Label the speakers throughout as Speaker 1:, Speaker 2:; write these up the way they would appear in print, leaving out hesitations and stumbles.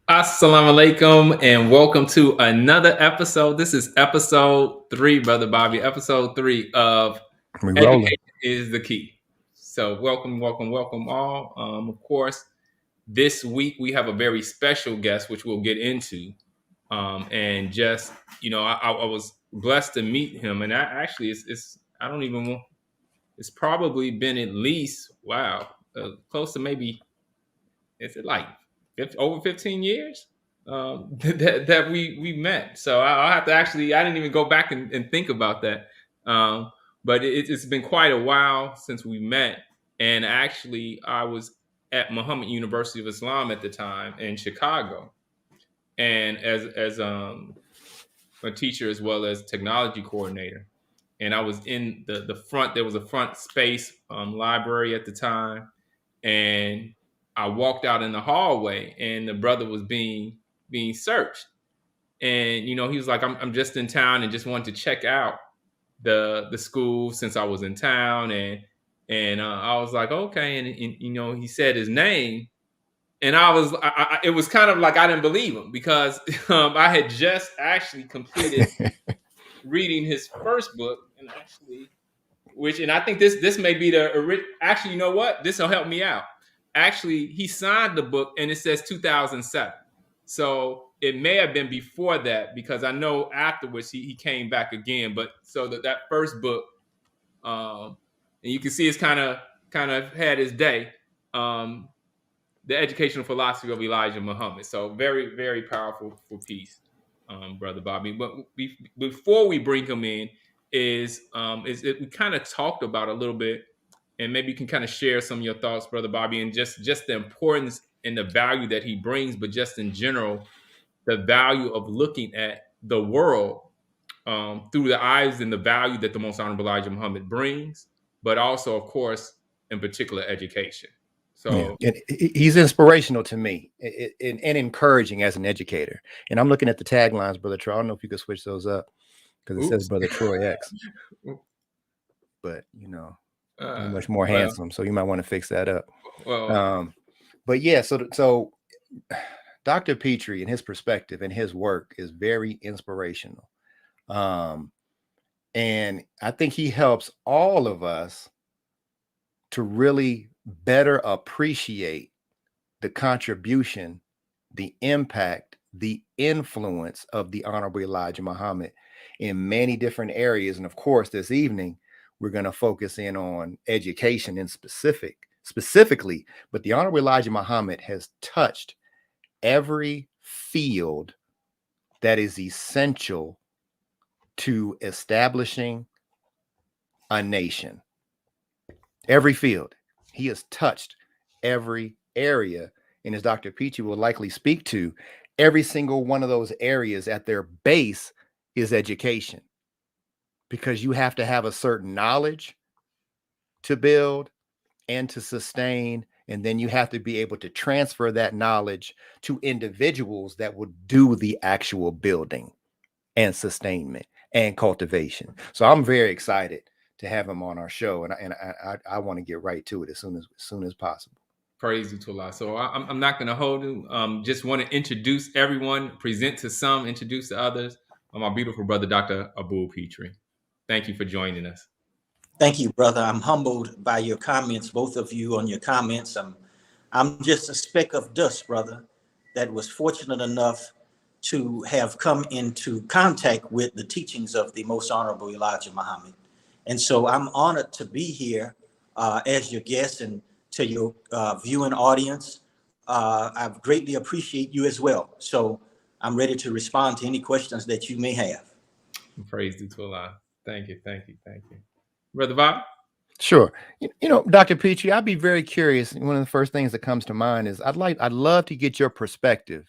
Speaker 1: Assalamu alaikum and welcome to another episode. This is episode 3, Brother Bobby. Episode 3 of
Speaker 2: We rolling.
Speaker 1: Education is the Key. So welcome all. Of course, this week we have a very special guest, which we'll get into. And just, I was blessed to meet him. And I don't even want, it's probably been at least, close to maybe, is it like over 15 years that we met. So I'll have to actually, I didn't even go back and think about that. But it's been quite a while since we met. And actually, I was at Muhammad University of Islam at the time in Chicago, and as a teacher as well as technology coordinator. And I was in the front. There was a front space library at the time, and I walked out in the hallway, and the brother was being searched. And he was like, "I'm just in town and just wanted to check out the school since I was in town." And I was like, "Okay." And he said his name, and it was kind of like I didn't believe him because I had just actually completed reading his first book, and I think this may be actually, you know what? This will help me out. Actually, he signed the book and it says 2007. So it may have been before that because I know afterwards he came back again. But so that first book, and you can see it's kind of had his day. The educational philosophy of Elijah Muhammad. So very, very powerful for peace, Brother Bobby. But before we bring him in, is we kind of talked about a little bit, and maybe you can kind of share some of your thoughts, Brother Bobby, and just the importance and the value that he brings, but just in general, the value of looking at the world through the eyes and the value that the Most Honorable Elijah Muhammad brings, but also, of course, in particular, education. So
Speaker 2: Yeah, he's inspirational to me and encouraging as an educator. And I'm looking at the taglines, Brother Troy. I don't know if you could switch those up because it says Brother Troy X. But you're much more handsome, so you might want to fix that up. But yeah, so Dr. Petrie and his perspective and his work is very inspirational. And I think he helps all of us to really better appreciate the contribution, the impact, the influence of the Honorable Elijah Muhammad in many different areas. And of course, this evening, we're going to focus in on education in specifically, but the Honorable Elijah Muhammad has touched every field that is essential to establishing a nation. Every field. He has touched every area. And as Dr. Petrie will likely speak to, every single one of those areas at their base is education. Because you have to have a certain knowledge to build and to sustain. And then you have to be able to transfer that knowledge to individuals that would do the actual building and sustainment and cultivation. So I'm very excited to have him on our show, and I want to get right to it as soon as possible.
Speaker 1: Praise to Allah. So I'm not going to hold you. Just want to introduce everyone, present to some, introduce to others. My beautiful brother, Dr. Abul Petrie. Thank you for joining us.
Speaker 3: Thank you, brother. I'm humbled by your comments, both of you on your comments. I'm just a speck of dust, brother, that was fortunate enough to have come into contact with the teachings of the Most Honorable Elijah Muhammad. And so I'm honored to be here as your guest, and to your viewing audience. I greatly appreciate you as well. So I'm ready to respond to any questions that you may have.
Speaker 1: Praise to Allah. Thank you. Brother Bob?
Speaker 2: Sure. Dr. Petrie, I'd be very curious. One of the first things that comes to mind is I'd love to get your perspective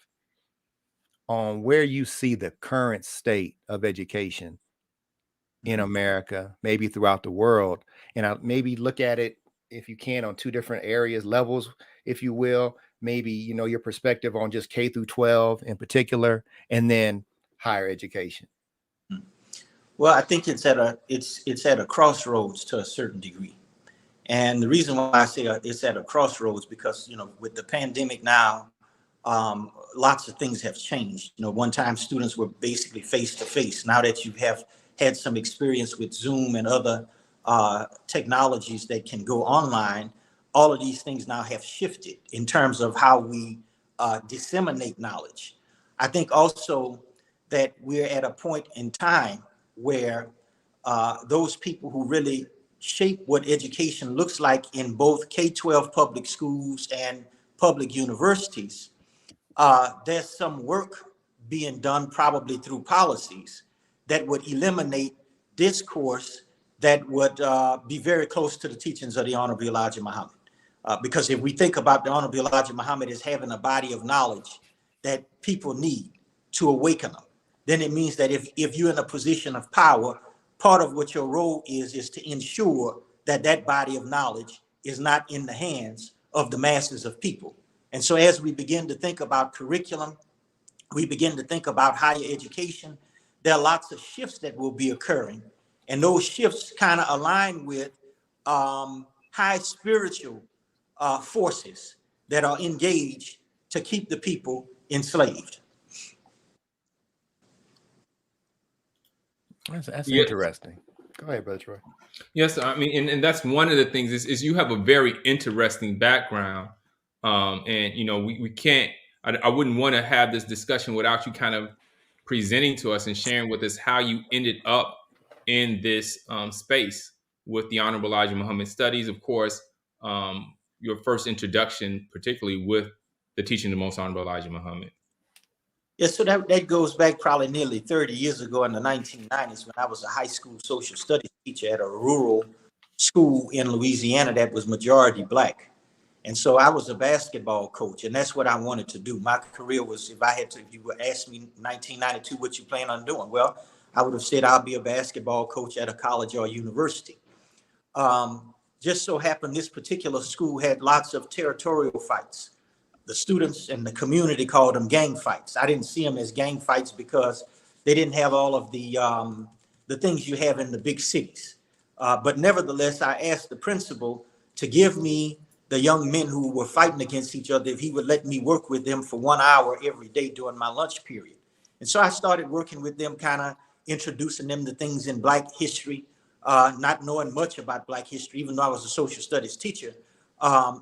Speaker 2: on where you see the current state of education in America, maybe throughout the world, and I'll maybe look at it, if you can, on two different levels, if you will. Maybe your perspective on just K through 12 in particular, and then higher education.
Speaker 3: Well, I think it's at a crossroads to a certain degree, And the reason why I say it's at a crossroads, because, you know, with the pandemic now, lots of things have changed. You know, one time students were basically face to face. Now that you have had some experience with Zoom and other technologies that can go online, all of these things now have shifted in terms of how we disseminate knowledge. I think also that we're at a point in time where those people who really shape what education looks like in both K-12 public schools and public universities, there's some work being done probably through policies that would eliminate discourse that would be very close to the teachings of the Honorable Elijah Muhammad. Because if we think about the Honorable Elijah Muhammad as having a body of knowledge that people need to awaken them, then it means that if you're in a position of power, part of what your role is to ensure that that body of knowledge is not in the hands of the masses of people. And so as we begin to think about curriculum, we begin to think about higher education, there are lots of shifts that will be occurring. And those shifts kind of align with high spiritual forces that are engaged to keep the people enslaved.
Speaker 2: That's
Speaker 1: Yeah.
Speaker 2: interesting. Go ahead, Brother Troy.
Speaker 1: Yes, I mean, and that's one of the things is you have a very interesting background, and you know we can't. I wouldn't want to have this discussion without you kind of presenting to us and sharing with us how you ended up in this space with the Honorable Elijah Muhammad Studies. Of course, your first introduction, particularly with the teaching of the Most Honorable Elijah Muhammad.
Speaker 3: Yeah, so that goes back probably nearly 30 years ago in the 1990s when I was a high school social studies teacher at a rural school in Louisiana that was majority Black. And so I was a basketball coach, and that's what I wanted to do. My career was, if you would ask me in 1992 what you plan on doing, well, I would have said I'll be a basketball coach at a college or university. Just so happened this particular school had lots of territorial fights. The students and the community called them gang fights. I didn't see them as gang fights because they didn't have all of the things you have in the big cities. But nevertheless, I asked the principal to give me the young men who were fighting against each other, if he would let me work with them for 1 hour every day during my lunch period. And so I started working with them, kind of introducing them to things in Black history, not knowing much about Black history, even though I was a social studies teacher,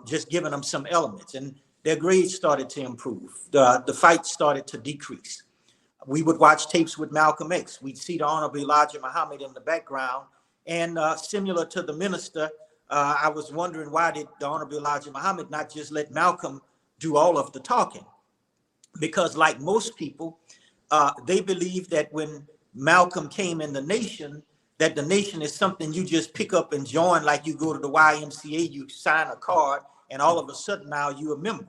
Speaker 3: just giving them some elements. And their grades started to improve. The fights started to decrease. We would watch tapes with Malcolm X. We'd see the Honorable Elijah Muhammad in the background. And similar to the minister, I was wondering, why did the Honorable Elijah Muhammad not just let Malcolm do all of the talking? Because like most people, they believe that when Malcolm came in the nation, that the nation is something you just pick up and join, like you go to the YMCA, you sign a card, and all of a sudden now you're a member.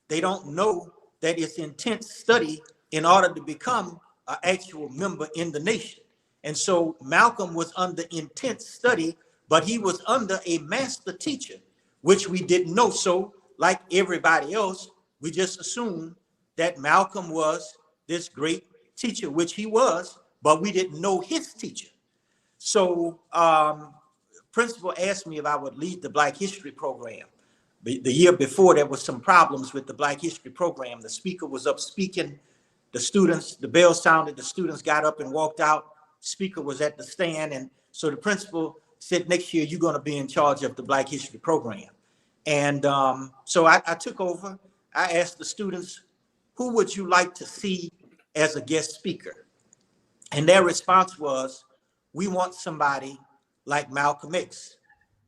Speaker 3: They don't know that it's intense study in order to become an actual member in the nation. And so Malcolm was under intense study, but he was under a master teacher, which we didn't know. So like everybody else, we just assumed that Malcolm was this great teacher, which he was, but we didn't know his teacher. So principal asked me if I would lead the Black History program. The year before, there was some problems with the Black History program. The speaker was up speaking, the students, the bell sounded, the students got up and walked out. Speaker was at the stand. And so the principal said, next year, you're going to be in charge of the Black History program. And so I took over. I asked the students, who would you like to see as a guest speaker? And their response was, we want somebody like Malcolm X,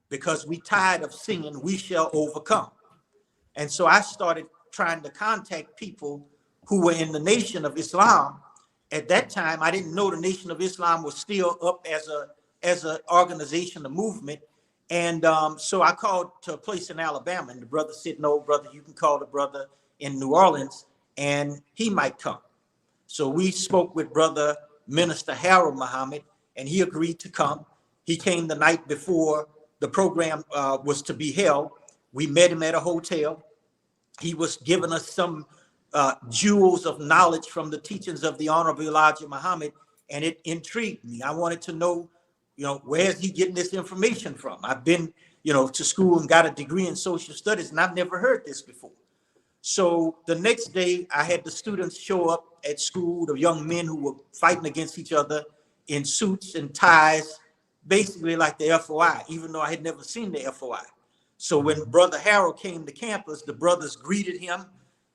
Speaker 3: because we tired of singing, we shall overcome. And so I started trying to contact people who were in the Nation of Islam. At that time, I didn't know the Nation of Islam was still up as an organization, a movement. And so I called to a place in Alabama, and the brother said, no, brother, you can call the brother in New Orleans and he might come. So we spoke with Brother Minister Harold Muhammad, and he agreed to come. He came the night before the program was to be held. We met him at a hotel. He was giving us some jewels of knowledge from the teachings of the Honorable Elijah Muhammad, and it intrigued me. I wanted to know where's he getting this information from? I've been, to school and got a degree in social studies, and I've never heard this before. So the next day, I had the students show up at school, the young men who were fighting against each other in suits and ties, basically like the FOI, even though I had never seen the FOI. So when Brother Harold came to campus, the brothers greeted him.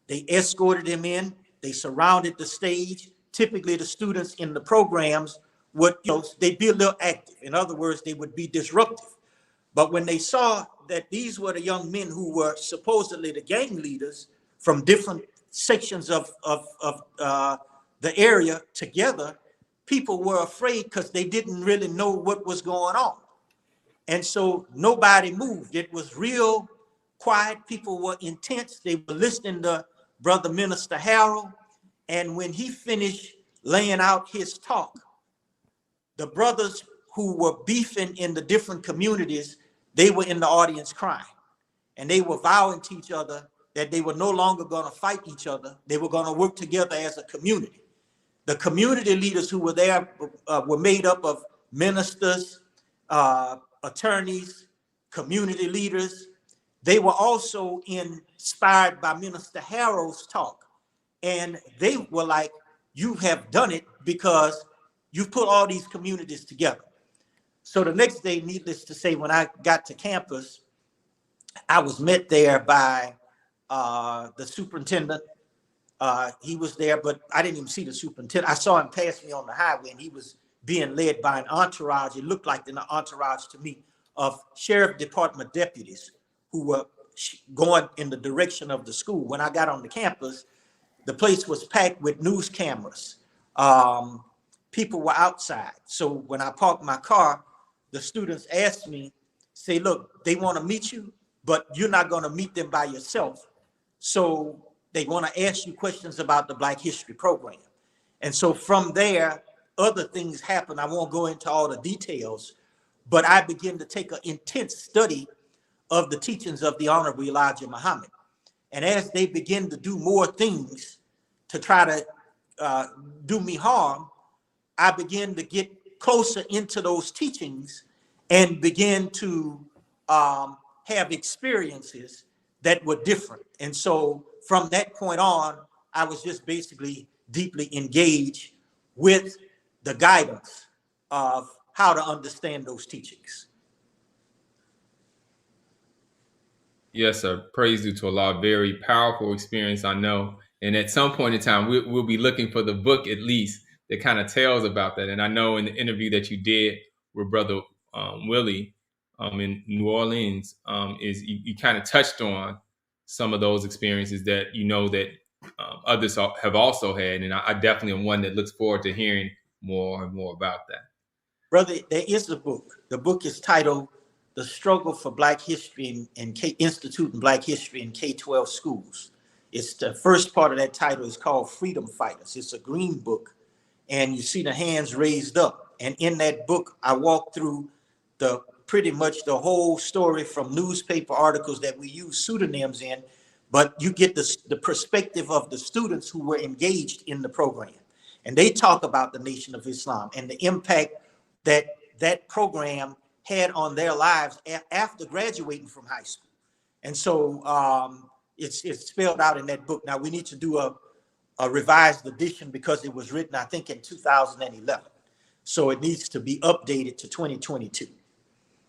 Speaker 3: They escorted him in. They surrounded the stage. Typically, the students in the programs would, they'd be a little active. In other words, they would be disruptive. But when they saw that these were the young men who were supposedly the gang leaders from different sections of the area together, people were afraid because they didn't really know what was going on. And so nobody moved. It was real quiet. People were intense. They were listening to Brother Minister Harold. And when he finished laying out his talk, the brothers who were beefing in the different communities, they were in the audience crying. And they were vowing to each other that they were no longer going to fight each other. They were going to work together as a community. The community leaders who were there were made up of ministers, attorneys, community leaders. They were also inspired by Minister Harold's talk. And they were like, you have done it because you've put all these communities together. So the next day, needless to say, when I got to campus, I was met there by the superintendent. He was there, but I didn't even see the superintendent. I saw him pass me on the highway, and he was being led by an entourage. It looked like an entourage to me of sheriff department deputies who were going in the direction of the school. When I got on the campus, the place was packed with news cameras. People were outside. So when I parked my car, the students asked me, say, look, they want to meet you, but you're not going to meet them by yourself. So they want to ask you questions about the Black History program. And so from there, other things happened. I won't go into all the details, but I began to take an intense study of the teachings of the Honorable Elijah Muhammad. And as they begin to do more things to try to do me harm, I began to get closer into those teachings and begin to have experiences that were different. And so from that point on, I was just basically deeply engaged with the guidance of how to understand those teachings.
Speaker 1: Yes, sir. Praise due to Allah. Very powerful experience, I know. And at some point in time, we'll be looking for the book at least that kind of tells about that. And I know in the interview that you did with Brother Willie in New Orleans, is you kind of touched on some of those experiences that that others have also had. And I definitely am one that looks forward to hearing more and more about that.
Speaker 3: Brother, there is a book. The book is titled The Struggle for Black History and Institute in Black History in K-12 Schools. It's the first part of that title is called Freedom Fighters. It's a green book, and you see the hands raised up. And in that book, I walk through pretty much the whole story from newspaper articles that we use pseudonyms in, but you get the perspective of the students who were engaged in the program. And they talk about the Nation of Islam and the impact that program had on their lives after graduating from high school. And so it's spelled out in that book. Now we need to do a revised edition because it was written, I think, in 2011. So it needs to be updated to 2022.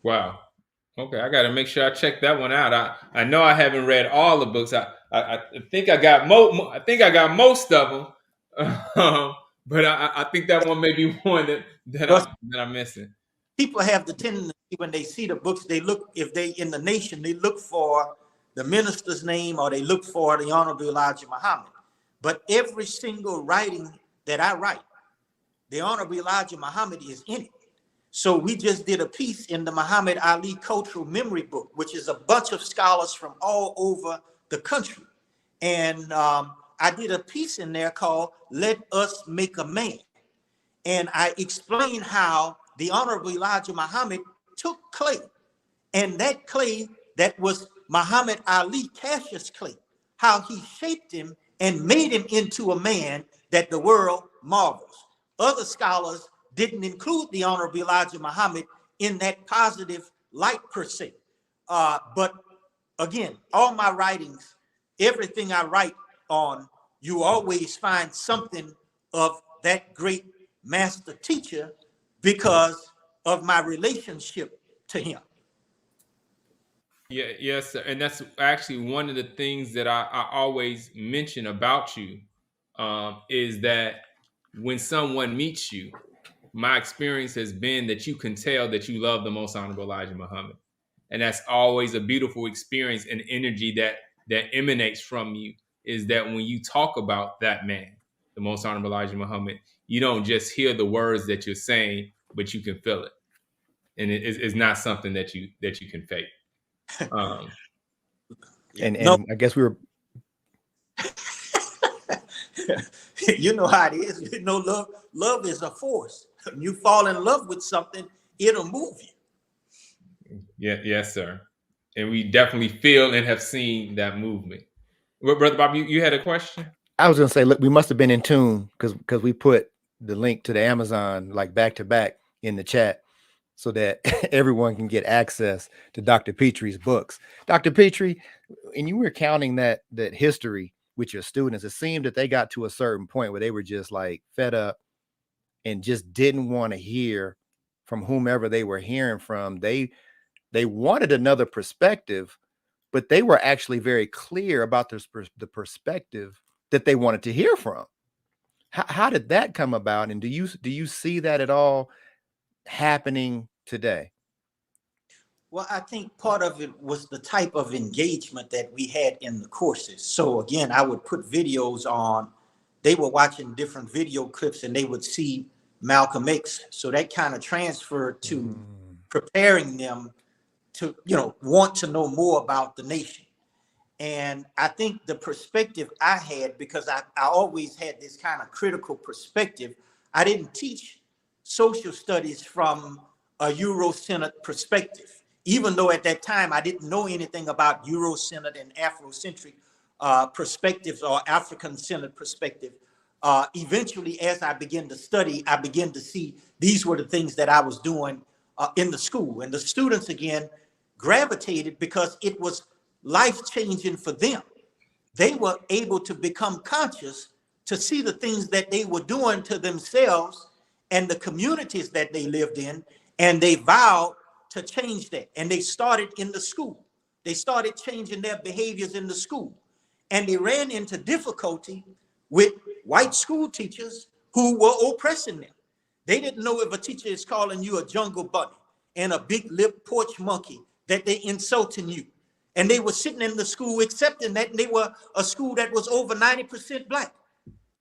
Speaker 1: Wow. Okay, I got to make sure I check that one out. I know I haven't read all the books. I think I got most of them, but I think that one may be one that I'm missing.
Speaker 3: People have the tendency when they see the books, they look, if they in the nation, they look for the minister's name or they look for the Honorable Elijah Muhammad. But every single writing that I write, the Honorable Elijah Muhammad is in it. So we just did a piece in the Muhammad Ali Cultural Memory Book, which is a bunch of scholars from all over the country. And I did a piece in there called Let Us Make a Man. And I explained how the Honorable Elijah Muhammad took clay, and that clay that was Muhammad Ali Cassius clay, how he shaped him and made him into a man that the world marvels. Other scholars didn't include the Honorable Elijah Muhammad in that positive light per se. But again, all my writings, everything I write on, you always find something of that great master teacher because of my relationship to him.
Speaker 1: Yeah, yes, sir. And that's actually one of the things that I always mention about you, is that when someone meets you, my experience has been that you can tell that you love the Most Honorable Elijah Muhammad, and that's always a beautiful experience and energy that emanates from you. Is that when you talk about that man, the Most Honorable Elijah Muhammad, you don't just hear the words that you're saying, but you can feel it, and it's not something that you can fake. Um,
Speaker 2: And
Speaker 3: No,
Speaker 2: I guess we were.
Speaker 3: you know how it is. You know, love is a force. You fall in love with something, it'll move you.
Speaker 1: Yeah, yes, sir. And we definitely feel and have seen that movement. Well, Brother Bob, you had a question?
Speaker 2: I was gonna say, look, we must have been in tune because we put the link to the Amazon like back to back in the chat so that everyone can get access to Dr. Petrie's books. Dr. Petrie, and you were counting that history with your students, it seemed that they got to a certain point where they were just like fed up and just didn't want to hear from whomever they were hearing from. They wanted another perspective, but they were actually very clear about the perspective that they wanted to hear from. How did that come about? And do you see that at all happening today?
Speaker 3: Well, I think part of it was the type of engagement that we had in the courses. So again, I would put videos on. They were watching different video clips and they would see Malcolm X. So that kind of transferred to preparing them to, want to know more about the nation. And I think the perspective I had, because I always had this kind of critical perspective, I didn't teach social studies from a Eurocentric perspective, even though at that time I didn't know anything about Eurocentric and Afrocentric perspectives or African-centered perspective. Eventually, as I began to study, I began to see these were the things that I was doing in the school. And the students, again, gravitated because it was life-changing for them. They were able to become conscious to see the things that they were doing to themselves and the communities that they lived in, and they vowed to change that. And they started in the school. They started changing their behaviors in the school. And they ran into difficulty with white school teachers who were oppressing them. They didn't know if a teacher is calling you a jungle bunny and a big lip porch monkey, that they insulting you. And they were sitting in the school accepting that, and they were a school that was over 90% black.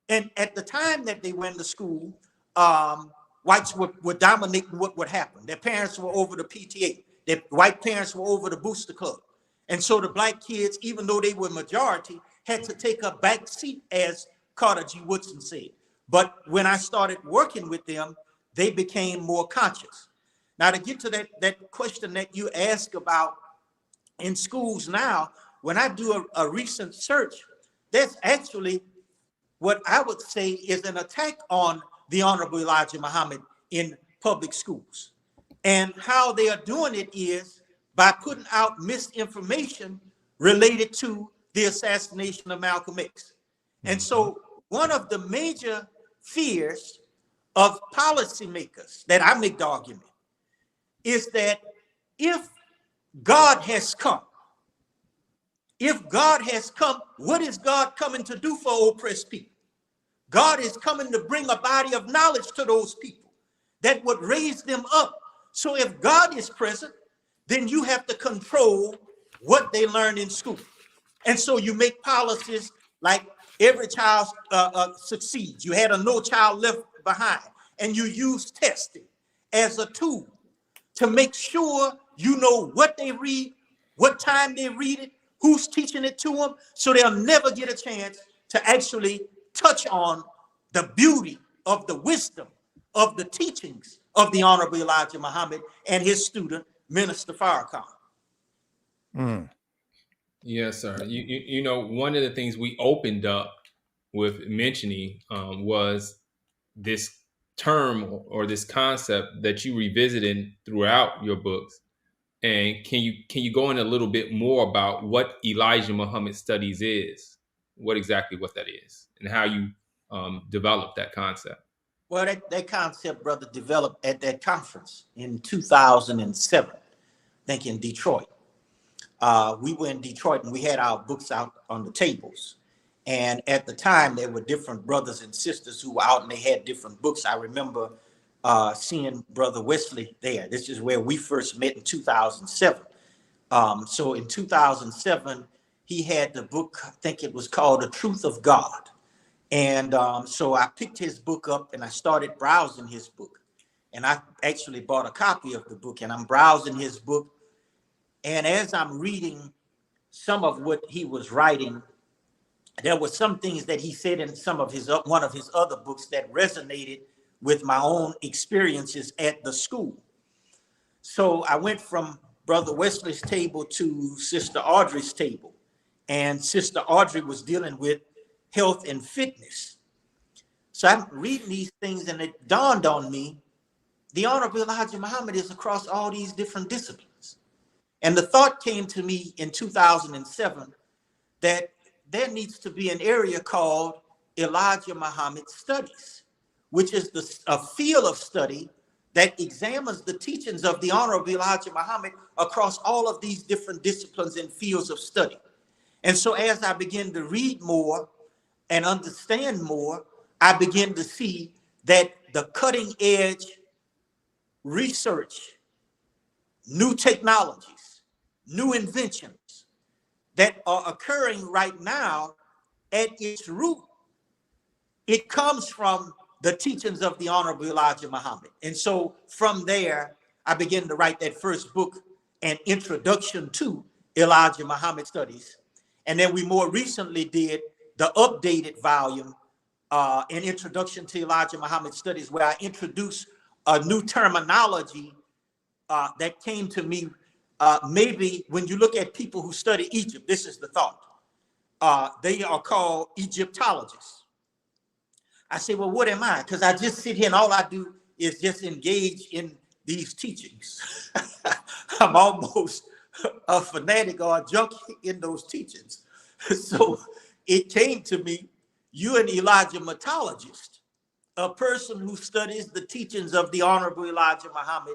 Speaker 3: And at the time that they were in the school, whites were dominating what would happen. Their parents were over the PTA. Their white parents were over the booster club. And so the black kids, even though they were majority, had to take a back seat, as Carter G. Woodson said. But when I started working with them, they became more conscious. Now, to get to that question that you asked about in schools now, when I do a recent search, that's actually what I would say is an attack on the Honorable Elijah Muhammad in public schools. And how they are doing it is by putting out misinformation related to the assassination of Malcolm X. And so one of the major fears of policymakers that I make the argument is that if God has come, what is God coming to do for oppressed people? God is coming to bring a body of knowledge to those people that would raise them up. So if God is present, then you have to control what they learn in school. And so you make policies like every child succeeds. You had a No Child Left Behind, and you use testing as a tool to make sure you know what they read, what time they read it, who's teaching it to them, so they'll never get a chance to actually touch on the beauty of the wisdom of the teachings of the Honorable Elijah Muhammad and his student, Minister Farrakhan.
Speaker 1: Yes, sir. You know, one of the things we opened up with mentioning was this term or this concept that you revisited throughout your books. And can you go in a little bit more about what Elijah Muhammad Studies is, what that is, and how you developed that concept?
Speaker 3: Well, that concept, brother, developed at that conference in 2007, I think in Detroit. We were in Detroit and we had our books out on the tables. And at the time, there were different brothers and sisters who were out and they had different books. I remember seeing Brother Wesley there. This is where we first met in 2007. So in 2007, he had the book, I think it was called The Truth of God. And so I picked his book up and I started browsing his book. And I actually bought a copy of the book and I'm browsing his book. And as I'm reading some of what he was writing, there were some things that he said in one of his other books that resonated with my own experiences at the school. So I went from Brother Wesley's table to Sister Audrey's table. And Sister Audrey was dealing with health and fitness. So I'm reading these things and it dawned on me, the Honorable Elijah Muhammad is across all these different disciplines. And the thought came to me in 2007 that there needs to be an area called Elijah Muhammad Studies, which is a field of study that examines the teachings of the Honorable Elijah Muhammad across all of these different disciplines and fields of study. And so as I begin to read more and understand more, I begin to see that the cutting edge research, new technologies, new inventions that are occurring right now, at its root, it comes from the teachings of the Honorable Elijah Muhammad. And so from there, I began to write that first book, An Introduction to Elijah Muhammad Studies. And then we more recently did the updated volume, An Introduction to Elijah Muhammad Studies, where I introduced a new terminology that came to me. Maybe when you look at people who study Egypt, this is the thought. They are called Egyptologists. I say, well, what am I? Because I just sit here and all I do is just engage in these teachings. I'm almost a fanatic or a junkie in those teachings. So it came to me, you're an Elijah metologist, a person who studies the teachings of the Honorable Elijah Muhammad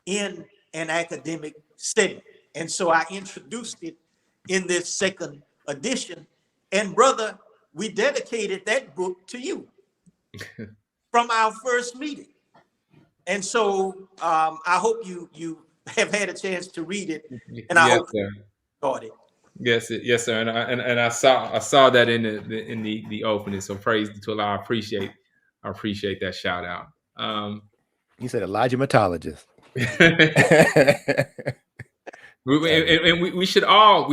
Speaker 3: in an academic setting. And so I introduced it in this second edition. And brother, we dedicated that book to you from our first meeting. And so I hope you have had a chance to read it, and I hope you enjoyed it.
Speaker 1: Yes, sir. And I saw that in the opening. So praise to Allah. I appreciate that shout out.
Speaker 2: You said Elijah metologist.
Speaker 1: we should all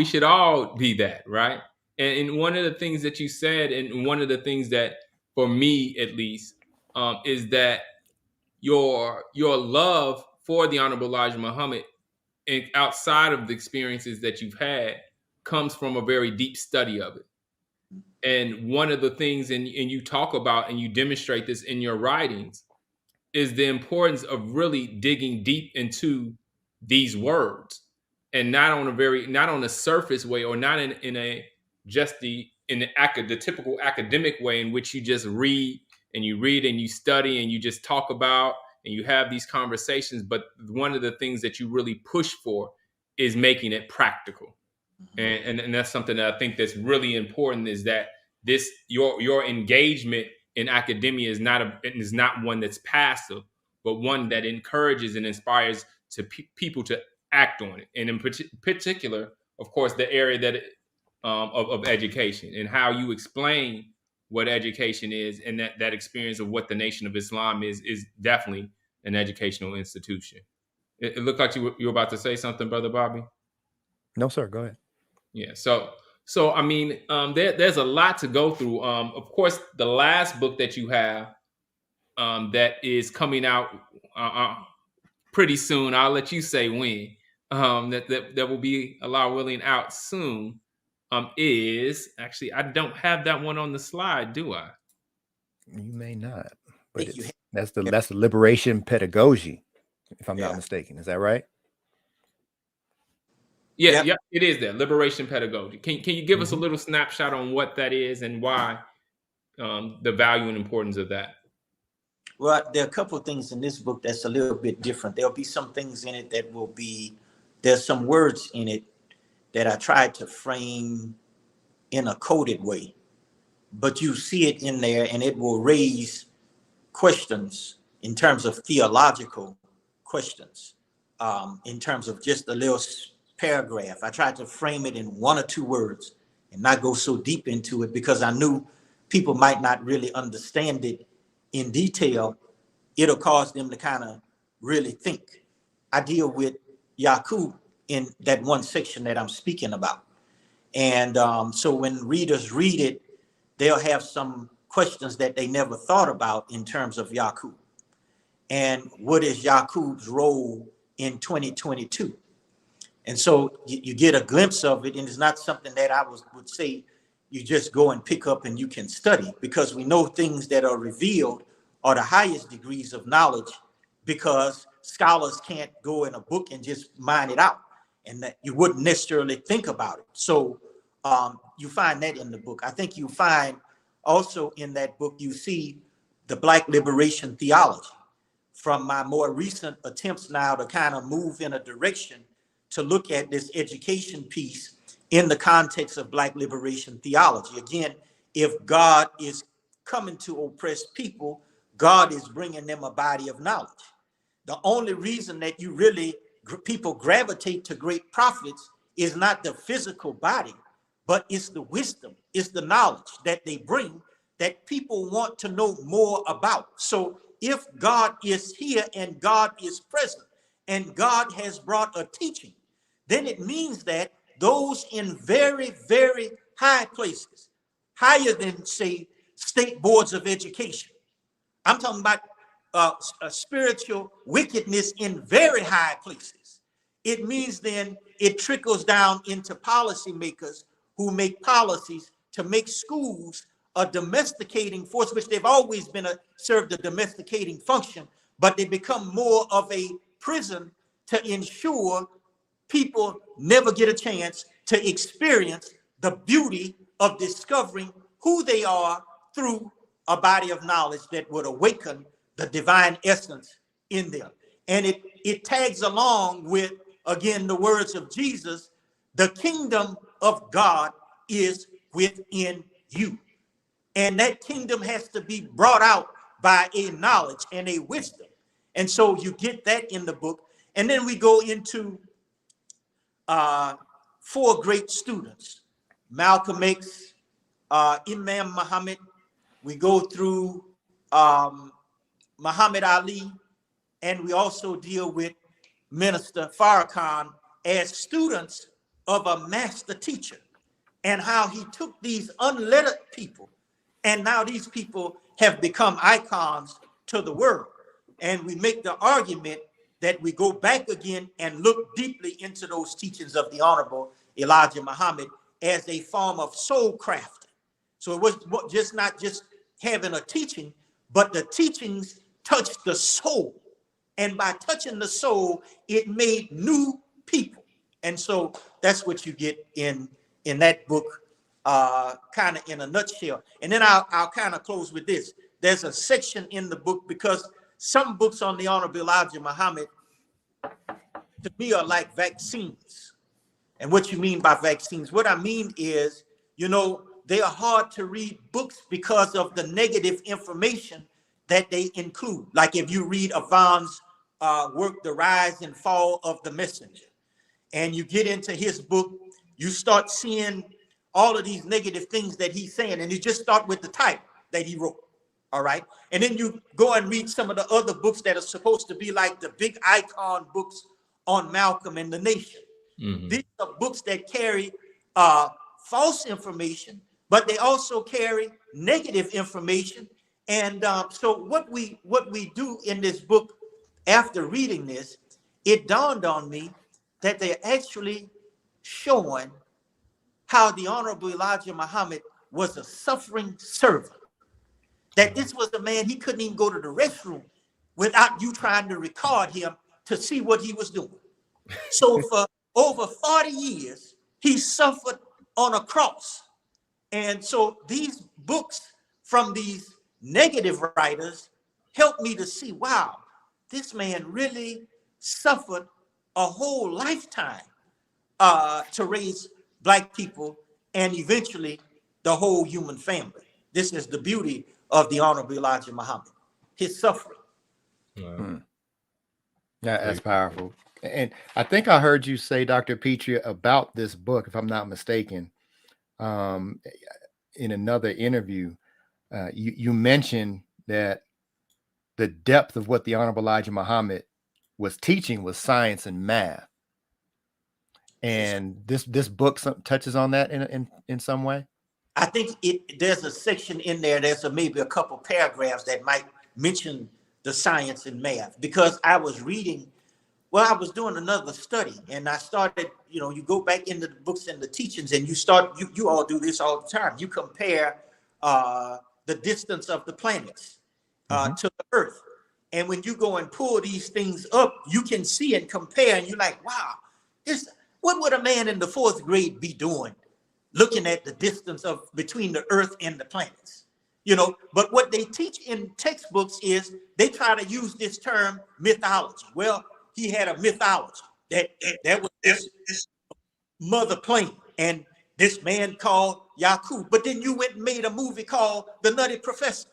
Speaker 1: be that, right? And one of the things that you said, and one of the things that, for me at least, is that your love for the Honorable Elijah Muhammad, and outside of the experiences that you've had, comes from a very deep study of it. And one of the things, and you talk about and you demonstrate this in your writings, is the importance of really digging deep into these words, and not on a surface way, or not in the typical academic way in which you just read and you study and you just talk about and you have these conversations. But one of the things that you really push for is making it practical. And that's something that I think that's really important, is that your engagement in academia is not one that's passive, but one that encourages and inspires people to act on it. And in particular, of course, the area that of education, and how you explain what education is, and that experience of what the Nation of Islam is definitely an educational institution. It looked like you were about to say something, Brother Bobby.
Speaker 2: No, sir. Go ahead.
Speaker 1: Yeah. So I mean, there's a lot to go through. Of course, the last book that you have that is coming out pretty soon. I'll let you say when. That will be, Allah willing, out soon. Is actually, I don't have that one on the slide, do I?
Speaker 2: You may not, but That's the liberation pedagogy, if I'm not
Speaker 3: Yeah.
Speaker 2: mistaken. Is that right?
Speaker 1: Yeah,
Speaker 3: Yep.
Speaker 1: yeah, it is that liberation pedagogy. Can you give us a
Speaker 2: Mhm.
Speaker 1: little snapshot on what that is and why the value and importance of that?
Speaker 3: Well, there are a couple of things in this book that's a little bit different. There'll be some things in it that will be, there's some words in it that I tried to frame in a coded way, but you see it in there and it will raise questions in terms of theological questions, in terms of just a little paragraph. I tried to frame it in one or two words and not go so deep into it because I knew people might not really understand it in detail. It'll cause them to kind of really think. I deal with Yakub in that one section that I'm speaking about. And so when readers read it, they'll have some questions that they never thought about in terms of Yakub. And what is Yakub's role in 2022? And so you get a glimpse of it, and it's not something that would say you just go and pick up and you can study, because we know things that are revealed are the highest degrees of knowledge, because scholars can't go in a book and just mine it out, and that you wouldn't necessarily think about it. So you find that in the book. I think you find also in that book, you see the Black liberation theology. From my more recent attempts now to kind of move in a direction to look at this education piece in the context of Black liberation theology. Again, if God is coming to oppress people, God is bringing them a body of knowledge. The only reason that you really people gravitate to great prophets is not the physical body, but it's the wisdom, it's the knowledge that they bring that people want to know more about. So if God is here and God is present and God has brought a teaching, then it means that those in very, very high places, higher than, say, state boards of education, I'm talking about spiritual wickedness in very high places. It means then it trickles down into policymakers who make policies to make schools a domesticating force, which they've always been served a domesticating function, but they become more of a prison to ensure people never get a chance to experience the beauty of discovering who they are through a body of knowledge that would awaken the divine essence in them. And it tags along with, again, the words of Jesus, the kingdom of God is within you. And that kingdom has to be brought out by a knowledge and a wisdom. And so you get that in the book. And then we go into four great students, Malcolm X, Imam Muhammad. We go through Muhammad Ali, and we also deal with Minister Farrakhan as students of a master teacher, and how he took these unlettered people, and now these people have become icons to the world. And we make the argument that we go back again and look deeply into those teachings of the Honorable Elijah Muhammad as a form of soul crafting. So it was just not just having a teaching, but the teachings touched the soul. And by touching the soul, it made new people. And so that's what you get in that book, kind of in a nutshell. And then I'll kind of close with this. There's a section in the book, because some books on the Honorable Elijah Muhammad, to me, are like vaccines. And what you mean by vaccines? What I mean is, they are hard to read books because of the negative information that they include. Like if you read Avon's work, The Rise and Fall of the Messenger, and you get into his book, you start seeing all of these negative things that he's saying, and you just start with the title that he wrote. All right. And then you go and read some of the other books that are supposed to be like the big icon books on Malcolm and the Nation.
Speaker 1: Mm-hmm.
Speaker 3: These are books that carry false information, but they also carry negative information. And so what we do in this book, after reading this, it dawned on me that they're actually showing how the Honorable Elijah Muhammad was a suffering servant. that this was a man, he couldn't even go to the restroom without you trying to record him to see what he was doing. So for over 40 years, he suffered on a cross. And so these books from these negative writers helped me to see, wow, this man really suffered a whole lifetime to raise Black people and eventually the whole human family. This is the beauty of the Honorable Elijah Muhammad, his suffering.
Speaker 1: Wow.
Speaker 2: Yeah, that's powerful. And I think I heard you say, Dr. Petrie, about this book, if I'm not mistaken, in another interview. You mentioned that the depth of what the Honorable Elijah Muhammad was teaching was science and math. And this book touches on that in some way.
Speaker 3: I think there's a section in there, there's maybe a couple paragraphs that might mention the science and math, because I was reading, well, I was doing another study and I started, you go back into the books and the teachings and you all do this all the time. You compare the distance of the planets to the Earth. And when you go and pull these things up, you can see and compare and you're like, wow, what would a man in the 4th grade be doing? Looking at the distance between the Earth and the planets, but what they teach in textbooks is they try to use this term mythology. Well, he had a mythology that was this mother plane and this man called Yakub. But then you went and made a movie called The Nutty Professor.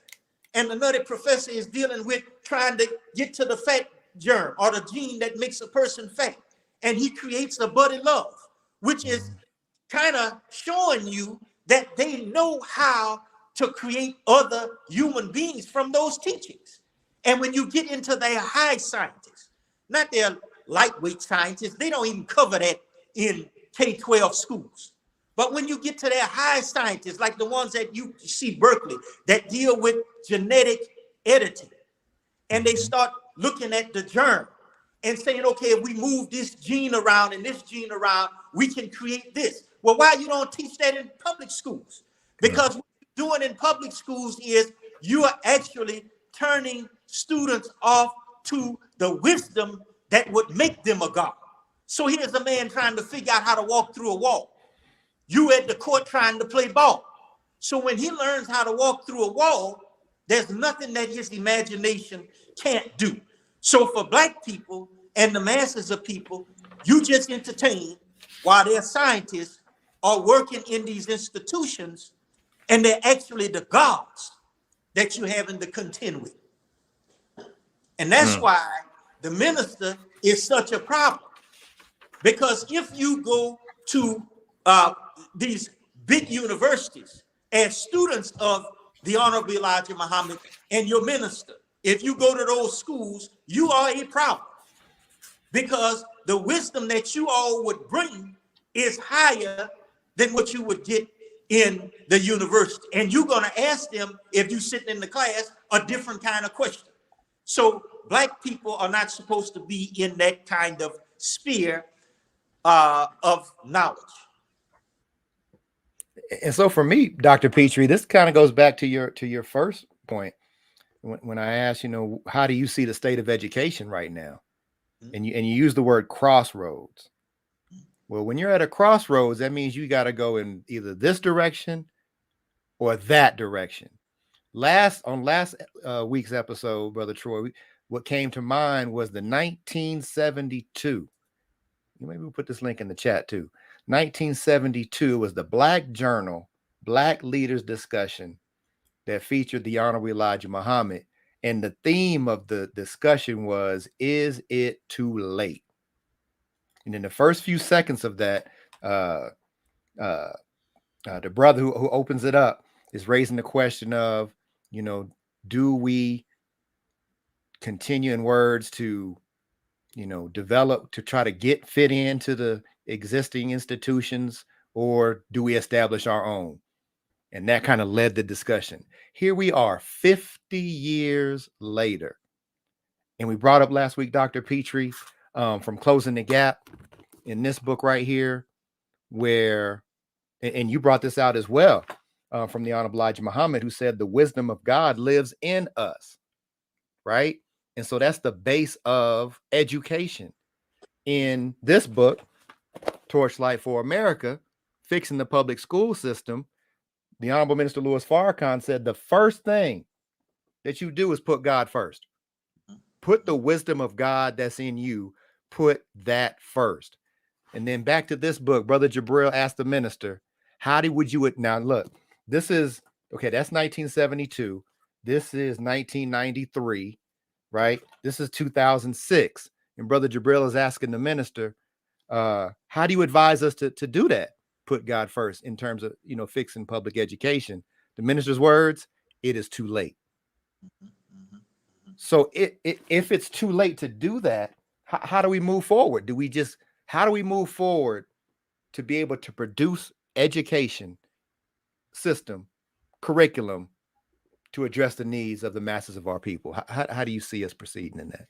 Speaker 3: And The Nutty Professor is dealing with trying to get to the fat germ or the gene that makes a person fat. And he creates a buddy love, which is kind of showing you that they know how to create other human beings from those teachings. And when you get into their high scientists, not their lightweight scientists, they don't even cover that in K-12 schools. But when you get to their high scientists, like the ones that you see Berkeley, that deal with genetic editing, and they start looking at the germ and saying, okay, if we move this gene around and this gene around, we can create this. Well, why you don't teach that in public schools? Because what you're doing in public schools is you are actually turning students off to the wisdom that would make them a god. So here's a man trying to figure out how to walk through a wall. You at the court trying to play ball. So when he learns how to walk through a wall, there's nothing that his imagination can't do. So for Black people and the masses of people, you just entertain while their scientists are working in these institutions, and they're actually the gods that you're having to contend with. And that's why the minister is such a problem. Because if you go to these big universities as students of the Honorable Elijah Muhammad and your minister, if you go to those schools, you are a problem. Because the wisdom that you all would bring is higher than what you would get in the university. And you're going to ask them, if you're sitting in the class, a different kind of question. So Black people are not supposed to be in that kind of sphere of knowledge.
Speaker 2: And so for me, Dr. Petrie, this kind of goes back to your first point. When I asked, how do you see the state of education right now? And you use the word crossroads. Well, when you're at a crossroads, that means you got to go in either this direction or that direction. Last week's episode, Brother Troy, what came to mind was the 1972. Maybe we'll put this link in the chat too. 1972 was the Black Journal, Black Leaders Discussion that featured the Honorable Elijah Muhammad. And the theme of the discussion was, is it too late? And in the first few seconds of that, the brother who opens it up is raising the question of, do we continue in words to, develop to try to fit into the existing institutions, or do we establish our own? And that kind of led the discussion. Here we are 50 years later. And we brought up last week, Dr. Petrie, from Closing the Gap in this book right here, where, and you brought this out as well, from the Honorable Elijah Muhammad, who said the wisdom of God lives in us, right? And so that's the base of education. In this book, Torchlight for America, Fixing the Public School System, the Honorable Minister Louis Farrakhan said the first thing that you do is put God first. Put the wisdom of God that's in you, put that first. And then back to this book, Brother Jabril asked the minister, would you now look, this is, okay, that's 1972. This is 1993, right? This is 2006. And Brother Jabril is asking the minister, how do you advise us to do that? Put God first in terms of, fixing public education. The minister's words, it is too late. So if it's too late to do that, how do we move forward? How do we move forward to be able to produce education system, curriculum to address the needs of the masses of our people? How do you see us proceeding in that?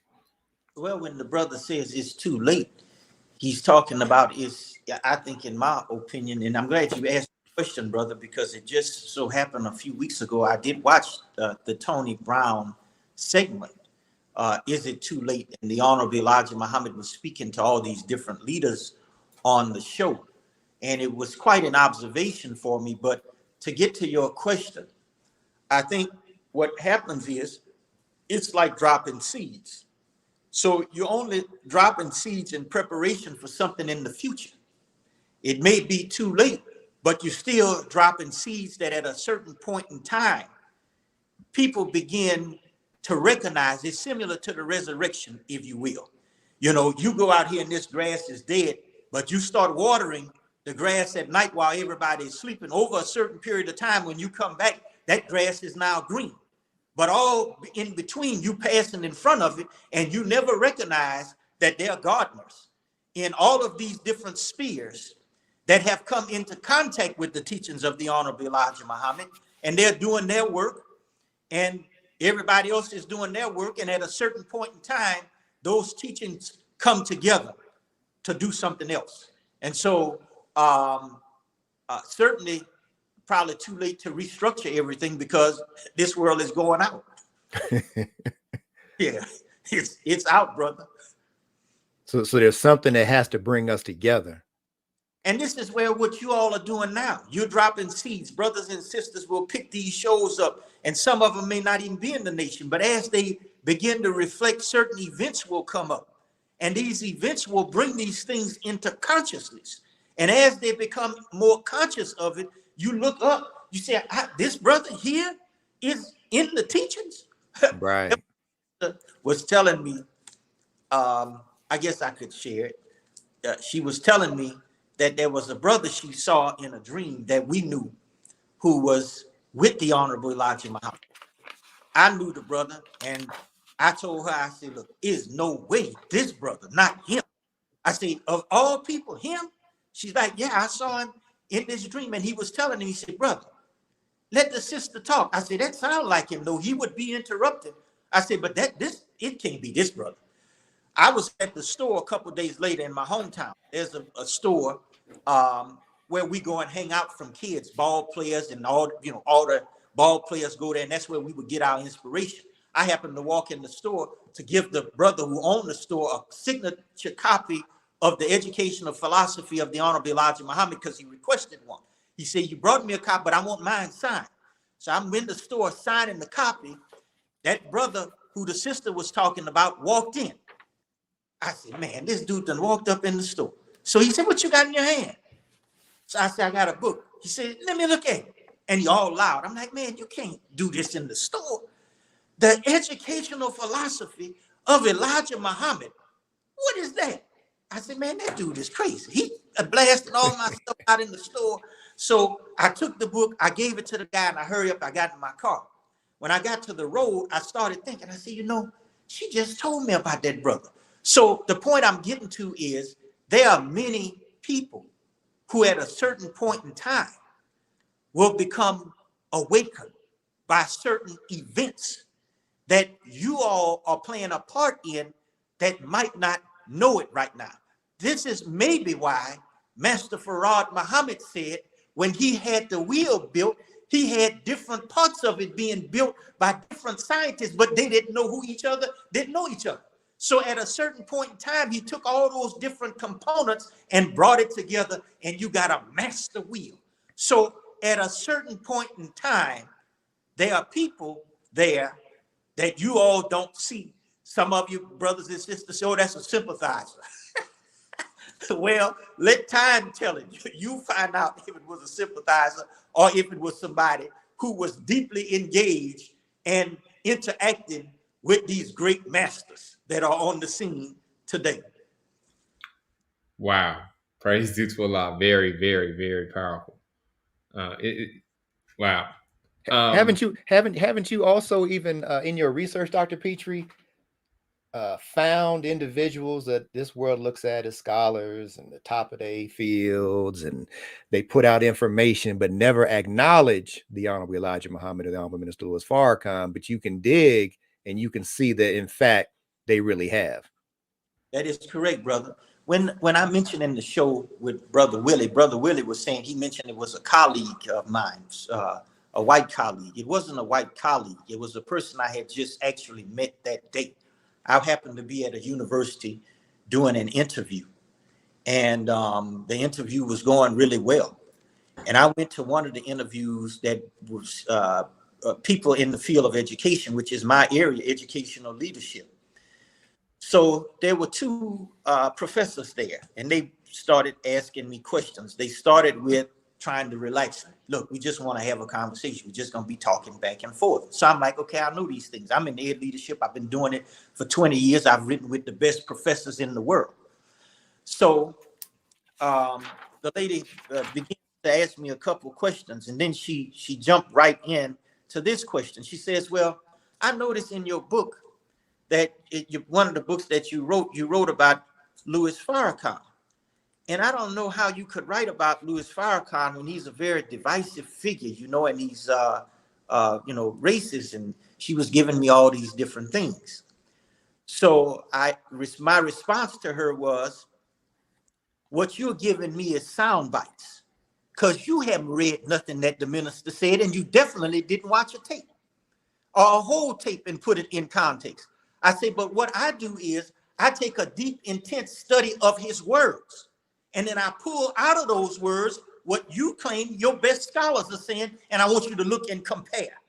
Speaker 3: Well, when the brother says it's too late, he's talking about I think, in my opinion, and I'm glad you asked the question, brother, because it just so happened a few weeks ago, I did watch the Tony Brown segment. Is it too late? And the Honorable Elijah Muhammad was speaking to all these different leaders on the show. And it was quite an observation for me. But to get to your question, I think what happens is it's like dropping seeds. So you're only dropping seeds in preparation for something in the future. It may be too late, but you're still dropping seeds that at a certain point in time, people begin to recognize. It's similar to the resurrection, if you will. You go out here and this grass is dead, but you start watering the grass at night while everybody is sleeping. Over a certain period of time, when you come back, that grass is now green. But all in between, you passing in front of it, and you never recognize that there are gardeners in all of these different spheres that have come into contact with the teachings of the Honorable Elijah Muhammad, and they're doing their work, and everybody else is doing their work. And at a certain point in time, those teachings come together to do something else. And so certainly probably too late to restructure everything, because this world is going out. Yeah, it's out, brother.
Speaker 2: So there's something that has to bring us together.
Speaker 3: And this is where what you all are doing now. You're dropping seeds. Brothers and sisters will pick these shows up, and some of them may not even be in the nation. But as they begin to reflect, certain events will come up. And these events will bring these things into consciousness. And as they become more conscious of it, you look up, you say, this brother here is in the teachings.
Speaker 2: Right.
Speaker 3: Was telling me, I guess I could share it. She was telling me that there was a brother she saw in a dream that we knew, who was with the Honorable Elijah Muhammad. I knew the brother, and I told her, I said, look, there's no way this brother, not him. I said, of all people, him? She's like, yeah, I saw him in this dream, and he was telling me, he said, brother, let the sister talk. I said, that sounds like him, though. He would be interrupted. I said, but it can't be this brother. I was at the store a couple of days later in my hometown. There's a store where we go and hang out from kids, ball players, and all the ball players go there, and that's where we would get our inspiration. I happened to walk in the store to give the brother who owned the store a signature copy of the educational philosophy of the Honorable Elijah Muhammad, because he requested one. He said, you brought me a copy, but I want mine signed. So I'm in the store signing the copy. That brother who the sister was talking about walked in. I said, man, this dude done walked up in the store. So he said, what you got in your hand? So I said, I got a book. He said, let me look at it. And he all loud. I'm like, man, you can't do this in the store. The educational philosophy of Elijah Muhammad. What is that? I said, man, that dude is crazy. He blasted all my stuff out in the store. So I took the book, I gave it to the guy, and I hurried up, I got in my car. When I got to the road, I started thinking, I said, she just told me about that brother. So the point I'm getting to is there are many people who at a certain point in time will become awakened by certain events that you all are playing a part in that might not know it right now. This is maybe why Master Farad Muhammad said when he had the wheel built, He had different parts of it being built by different scientists, but they didn't know who each other, didn't know each other. So at a certain point in time, he took all those different components and brought it together, and you got a master wheel. So at a certain point in time, there are people there that you all don't see. Some of you brothers and sisters say, oh, that's a sympathizer. Well, let time tell it. You find out if it was a sympathizer or if it was somebody who was deeply engaged and interacting with these great masters that are on the scene today.
Speaker 1: Wow. Praise due to Allah. Very, very, very powerful. Wow.
Speaker 2: Haven't you also even in your research, Dr. Petrie, found individuals that this world looks at as scholars and the top of their fields, and they put out information but never acknowledge the Honorable Elijah Muhammad or the Honorable Minister Louis Farrakhan, but you can dig and you can see that in fact they really have.
Speaker 3: That is correct, brother. When I mentioned in the show with Brother Willie was saying, he mentioned it was a colleague of mine, a white colleague. It wasn't a white colleague. It was a person I had just actually met that day. I happened to be at a university doing an interview, and the interview was going really well. And I went to one of the interviews that was people in the field of education, which is my area, educational leadership. So there were two professors there, and they started asking me questions. They started with trying to relax. Look, we just want to have a conversation. We're just going to be talking back and forth. So I'm like, okay, I know these things. I'm in ed leadership. I've been doing it for 20 years. I've written with the best professors in the world. So the lady began to ask me a couple of questions, and then she jumped right in to this question. She says, well, I noticed in your book that one of the books that you wrote about Louis Farrakhan. And I don't know how you could write about Louis Farrakhan when he's a very divisive figure, and he's, racist. And she was giving me all these different things. So my response to her was, what you're giving me is sound bites, because you haven't read nothing that the minister said, and you definitely didn't watch a tape or a whole tape and put it in context. I say, but what I do is I take a deep, intense study of his words, and then I pull out of those words what you claim your best scholars are saying, and I want you to look and compare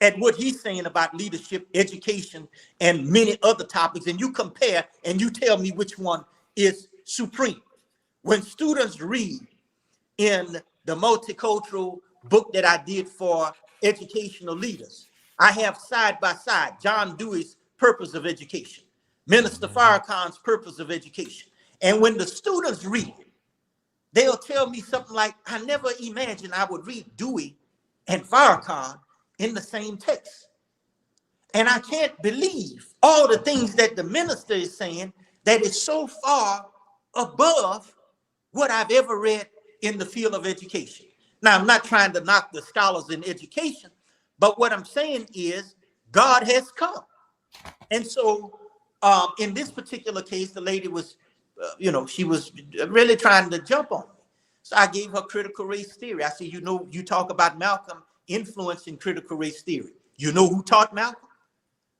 Speaker 3: at what he's saying about leadership, education, and many other topics, and you compare and you tell me which one is supreme. When students read in the multicultural book that I did for educational leaders, I have side by side John Dewey's Purpose of Education, Minister Farrakhan's Purpose of Education. And when the students read it, they'll tell me something like, I never imagined I would read Dewey and Farrakhan in the same text. And I can't believe all the things that the minister is saying that is so far above what I've ever read in the field of education. Now, I'm not trying to knock the scholars in education, but what I'm saying is God has come. And so in this particular case, the lady was, she was really trying to jump on me. So I gave her critical race theory. I said, you talk about Malcolm influencing critical race theory. You know who taught Malcolm?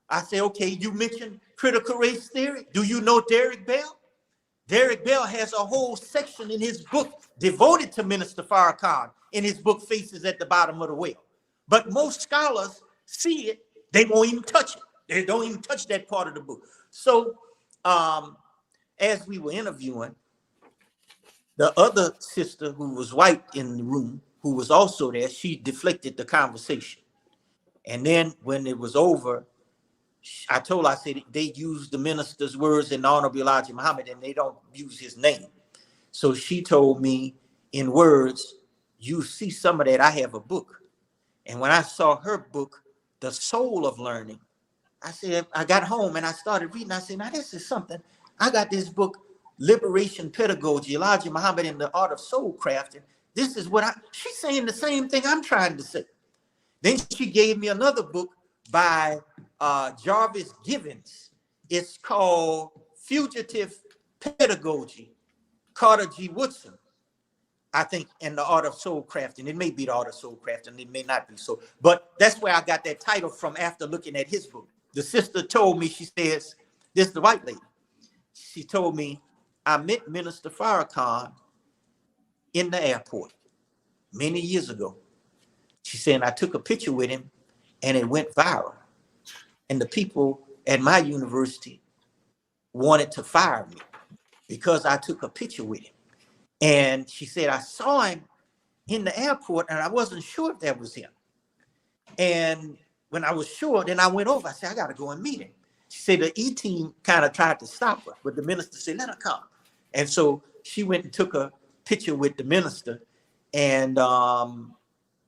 Speaker 3: I said, okay, you mentioned critical race theory. Do you know Derek Bell? Derek Bell has a whole section in his book devoted to Minister Farrakhan in his book, Faces at the Bottom of the Well. But most scholars see it, they won't even touch it. They don't even touch that part of the book. So as we were interviewing, the other sister who was white in the room, who was also there, she deflected the conversation. And then when it was over, I told her, I said, they use the minister's words in Honorable Elijah Muhammad, and they don't use his name. So she told me in words, you see some of that, I have a book. And when I saw her book, The Soul of Learning, I said, I got home and I started reading. I said, now this is something. I got this book, Liberation Pedagogy, Elijah Muhammad and the Art of Soul Crafting. This is what she's saying the same thing I'm trying to say. Then she gave me another book by Jarvis Givens. It's called Fugitive Pedagogy, Carter G. Woodson. I think in the art of soul crafting. It may be the art of soul crafting, it may not be so. But that's where I got that title from after looking at his book. The sister told me, she says, this is the white lady. She told me, I met Minister Farrakhan in the airport many years ago. She said, I took a picture with him and it went viral. And the people at my university wanted to fire me because I took a picture with him. And she said, I saw him in the airport and I wasn't sure if that was him. And when I was sure, then I went over. I said, I got to go and meet him. She said the E-team kind of tried to stop her, but the minister said, let her come. And so she went and took a picture with the minister. And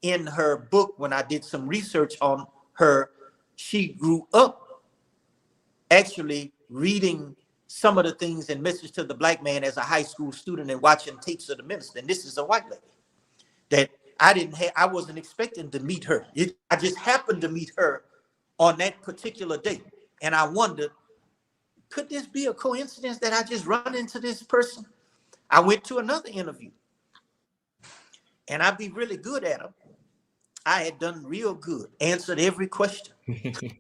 Speaker 3: in her book, when I did some research on her, she grew up actually reading some of the things in Message to the Black Man as a high school student and watching tapes of the minister. And this is a white lady that I wasn't expecting to meet her. I just happened to meet her on that particular day. And I wondered, could this be a coincidence that I just run into this person? I went to another interview and I'd be really good at them. I had done real good, answered every question. They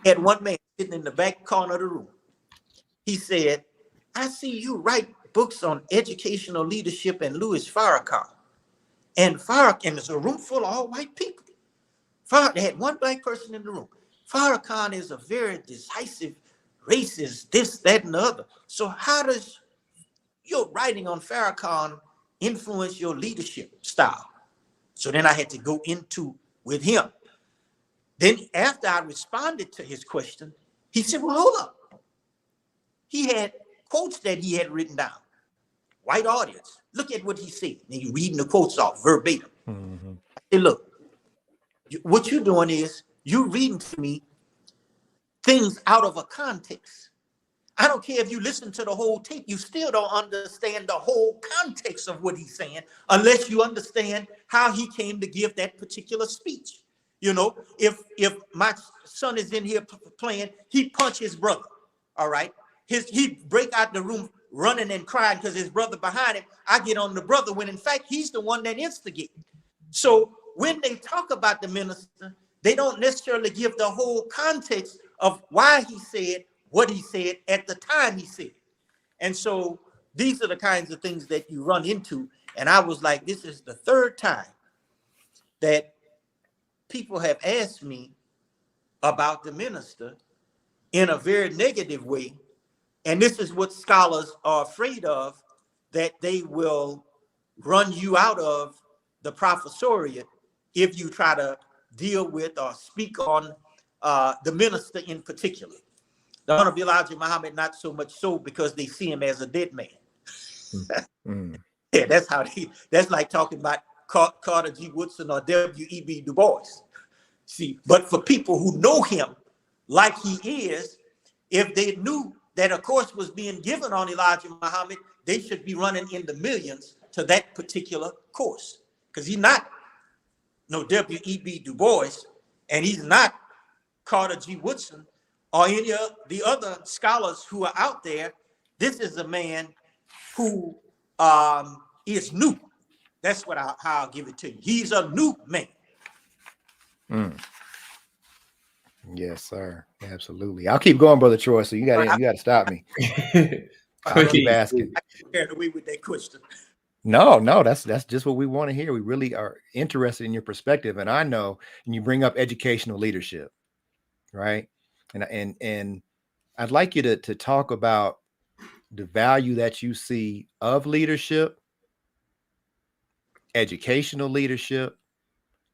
Speaker 3: had one man sitting in the back corner of the room. He said, I see you write books on educational leadership and Louis Farrakhan. And Farrakhan is a room full of all white people. They had one black person in the room. Farrakhan is a very decisive racist, this, that, and the other. So how does your writing on Farrakhan influence your leadership style? So then I had to go into with him. Then after I responded to his question, he said, well, hold up. He had quotes that he had written down. White audience, look at what he said. And you're reading the quotes off verbatim. Mm-hmm. I said, look, what you're doing is you're reading to me things out of a context. I don't care if you listen to the whole tape, you still don't understand the whole context of what he's saying unless you understand how he came to give that particular speech. You know, if my son is in here playing, he punch his brother, all right? He break out the room running and crying because his brother behind him. I get on the brother when in fact he's the one that instigated. So when they talk about the minister, they don't necessarily give the whole context of why he said what he said at the time he said. And so these are the kinds of things that you run into. And I was like, this is the third time that people have asked me about the minister in a very negative way. And this is what scholars are afraid of, that they will run you out of the professoriate if you try to deal with or speak on the minister in particular. The Honorable Elijah Muhammad, not so much so because they see him as a dead man. Yeah, that's like talking about Carter G. Woodson or W.E.B. Du Bois. See, but for people who know him like he is, if they knew that a course was being given on Elijah Muhammad, they should be running in the millions to that particular course. Because he's not no W.E.B. Du Bois, and he's not Carter G. Woodson or any of the other scholars who are out there. This is a man who is new. That's how I'll give it to you. He's a new man.
Speaker 2: Yes, sir. Absolutely. I'll keep going, Brother Troy. So you got to stop me. I'll keep asking.
Speaker 3: I get carried away with that question.
Speaker 2: No, that's just what we want to hear. We really are interested in your perspective, and I know. And you bring up educational leadership, right? And I'd like you to talk about the value that you see of leadership, educational leadership,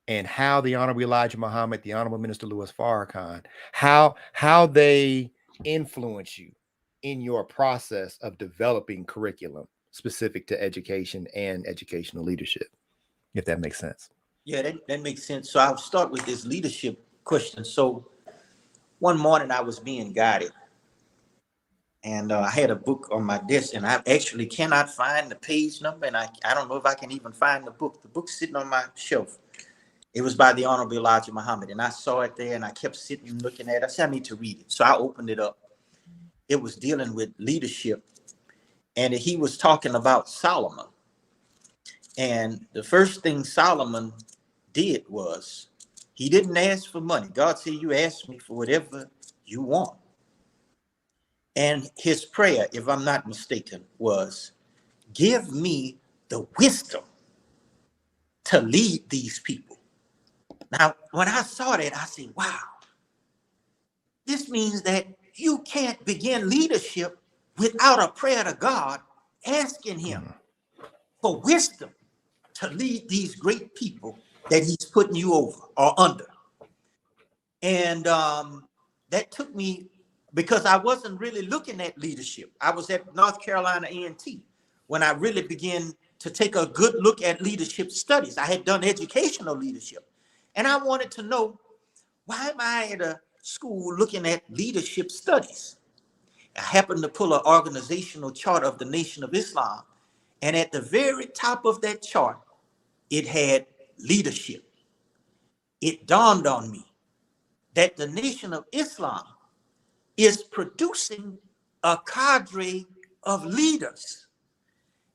Speaker 2: and how the Honorable Elijah Muhammad, the Honorable Minister Louis Farrakhan, how they influence you in your process of developing curriculum specific to education and educational leadership, if that makes sense.
Speaker 3: Yeah, that makes sense. So I'll start with this leadership question. So one morning I was being guided, and I had a book on my desk, and I actually cannot find the page number, and I don't know if I can even find the book. The book's sitting on my shelf. It was by the Honorable Elijah Muhammad, and I saw it there, and I kept sitting and looking at it. I said, I need to read it. So I opened it up. It was dealing with leadership, and he was talking about Solomon. And the first thing Solomon did was he didn't ask for money. God said, you ask me for whatever you want. And his prayer, if I'm not mistaken, was give me the wisdom to lead these people. Now, when I saw that, I said, wow, this means that you can't begin leadership without a prayer to God, asking him for wisdom to lead these great people that he's putting you over or under. And that took me, because I wasn't really looking at leadership. I was at North Carolina A&T when I really began to take a good look at leadership studies. I had done educational leadership, and I wanted to know, why am I at a school looking at leadership studies? I happened to pull an organizational chart of the Nation of Islam, and at the very top of that chart, it had leadership. It dawned on me that the Nation of Islam is producing a cadre of leaders.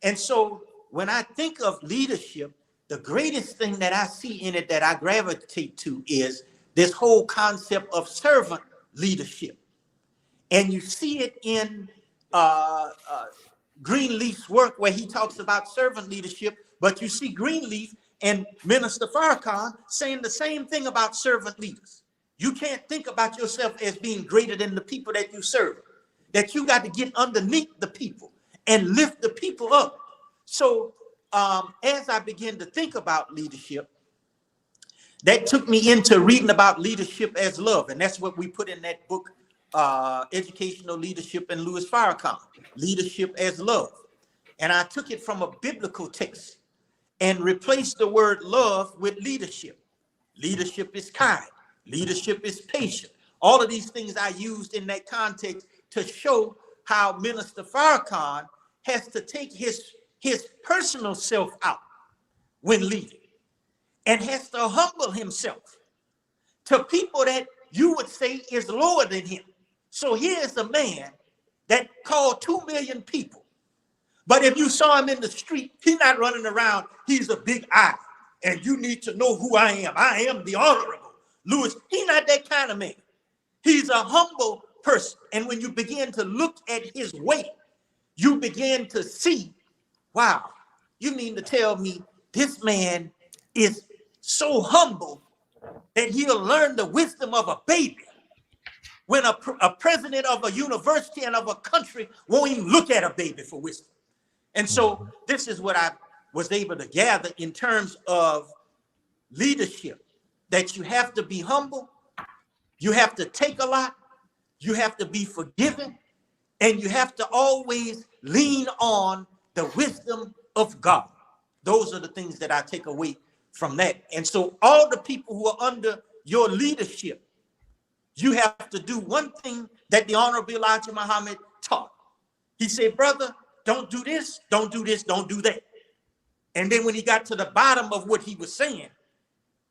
Speaker 3: And so when I think of leadership, the greatest thing that I see in it that I gravitate to is this whole concept of servant leadership. And you see it in Greenleaf's work where he talks about servant leadership, but you see Greenleaf and Minister Farrakhan saying the same thing about servant leaders. You can't think about yourself as being greater than the people that you serve, that you got to get underneath the people and lift the people up. So as I began to think about leadership, that took me into reading about leadership as love. And that's what we put in that book, Educational Leadership and Louis Farrakhan, Leadership as Love. And I took it from a biblical text and replaced the word love with leadership. Leadership is kind. Leadership is patient. All of these things I used in that context to show how Minister Farrakhan has to take his personal self out when leading, and has to humble himself to people that you would say is lower than him. So here's a man that called 2 million people. But if you saw him in the street, he's not running around. He's a big I. And you need to know who I am. I am the Honorable Louis. He's not that kind of man. He's a humble person. And when you begin to look at his way, you begin to see, wow, you mean to tell me this man is so humble that he'll learn the wisdom of a baby, when a president of a university and of a country won't even look at a baby for wisdom. And so this is what I was able to gather in terms of leadership, that you have to be humble, you have to take a lot, you have to be forgiving, and you have to always lean on the wisdom of God. Those are the things that I take away from that. And so all the people who are under your leadership, you have to do one thing that the Honorable Elijah Muhammad taught. He said, brother, don't do this, don't do this, don't do that. And then when he got to the bottom of what he was saying,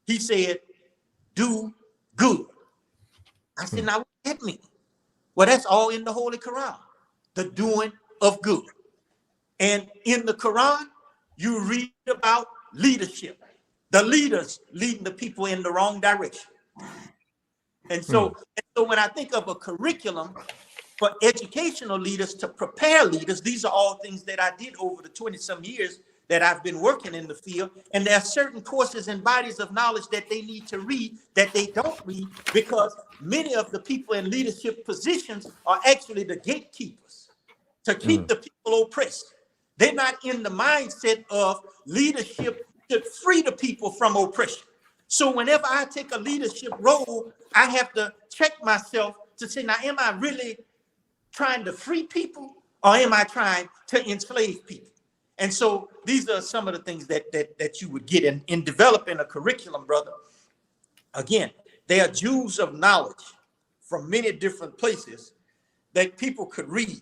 Speaker 3: he said, do good. I said, now what does that mean? Well, that's all in the Holy Quran, the doing of good. And in the Quran, you read about leadership, the leaders leading the people in the wrong direction. And so when I think of a curriculum for educational leaders to prepare leaders, these are all things that I did over the 20-some years that I've been working in the field. And there are certain courses and bodies of knowledge that they need to read that they don't read, because many of the people in leadership positions are actually the gatekeepers to keep the people oppressed. They're not in the mindset of leadership to free the people from oppression. So whenever I take a leadership role, I have to check myself to say, now, am I really trying to free people, or am I trying to enslave people? And so these are some of the things that you would get in developing a curriculum, brother. Again, they are jewels of knowledge from many different places that people could read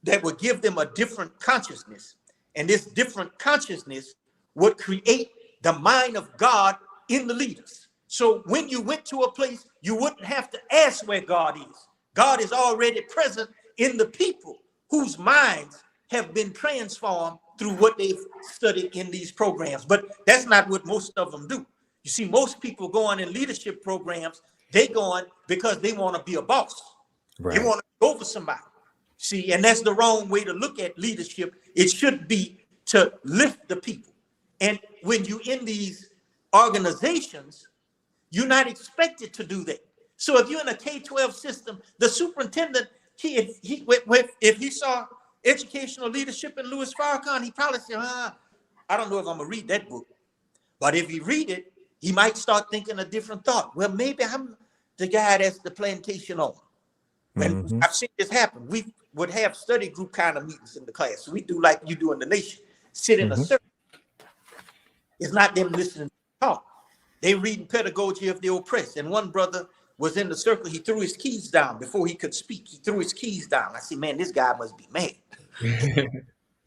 Speaker 3: that would give them a different consciousness. And this different consciousness would create the mind of God in the leaders. So when you went to a place, you wouldn't have to ask where God is. God is already present in the people whose minds have been transformed through what they've studied in these programs. But that's not what most of them do. You see, most people going in leadership programs, they going because they want to be a boss. They
Speaker 2: Right.
Speaker 3: want to be over somebody. See, and that's the wrong way to look at leadership. It should be to lift the people. And when you're in these organizations, you're not expected to do that. So if you're in a K-12 system, the superintendent, if he saw educational leadership in Louis Farrakhan, he probably said, I don't know if I'm gonna read that book. But if he read it, he might start thinking a different thought. Well, maybe I'm the guy that's the plantation owner. And I've seen this happen. We would have study group kind of meetings in the class. We do like you do in the nation, sit in a circle. It's not them listening to talk. They reading Pedagogy of the Oppressed. And one brother was in the circle. He threw his keys down before he could speak. He threw his keys down. I said, man, this guy must be mad.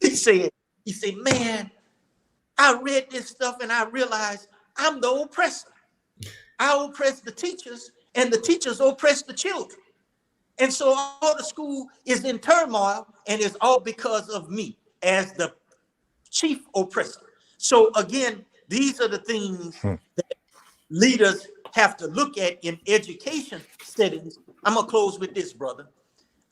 Speaker 3: He said, man, I read this stuff and I realized I'm the oppressor. I oppress the teachers and the teachers oppress the children. And so all the school is in turmoil, and it's all because of me as the chief oppressor. So again, these are the things that leaders have to look at in education settings. I'm gonna close with this, brother.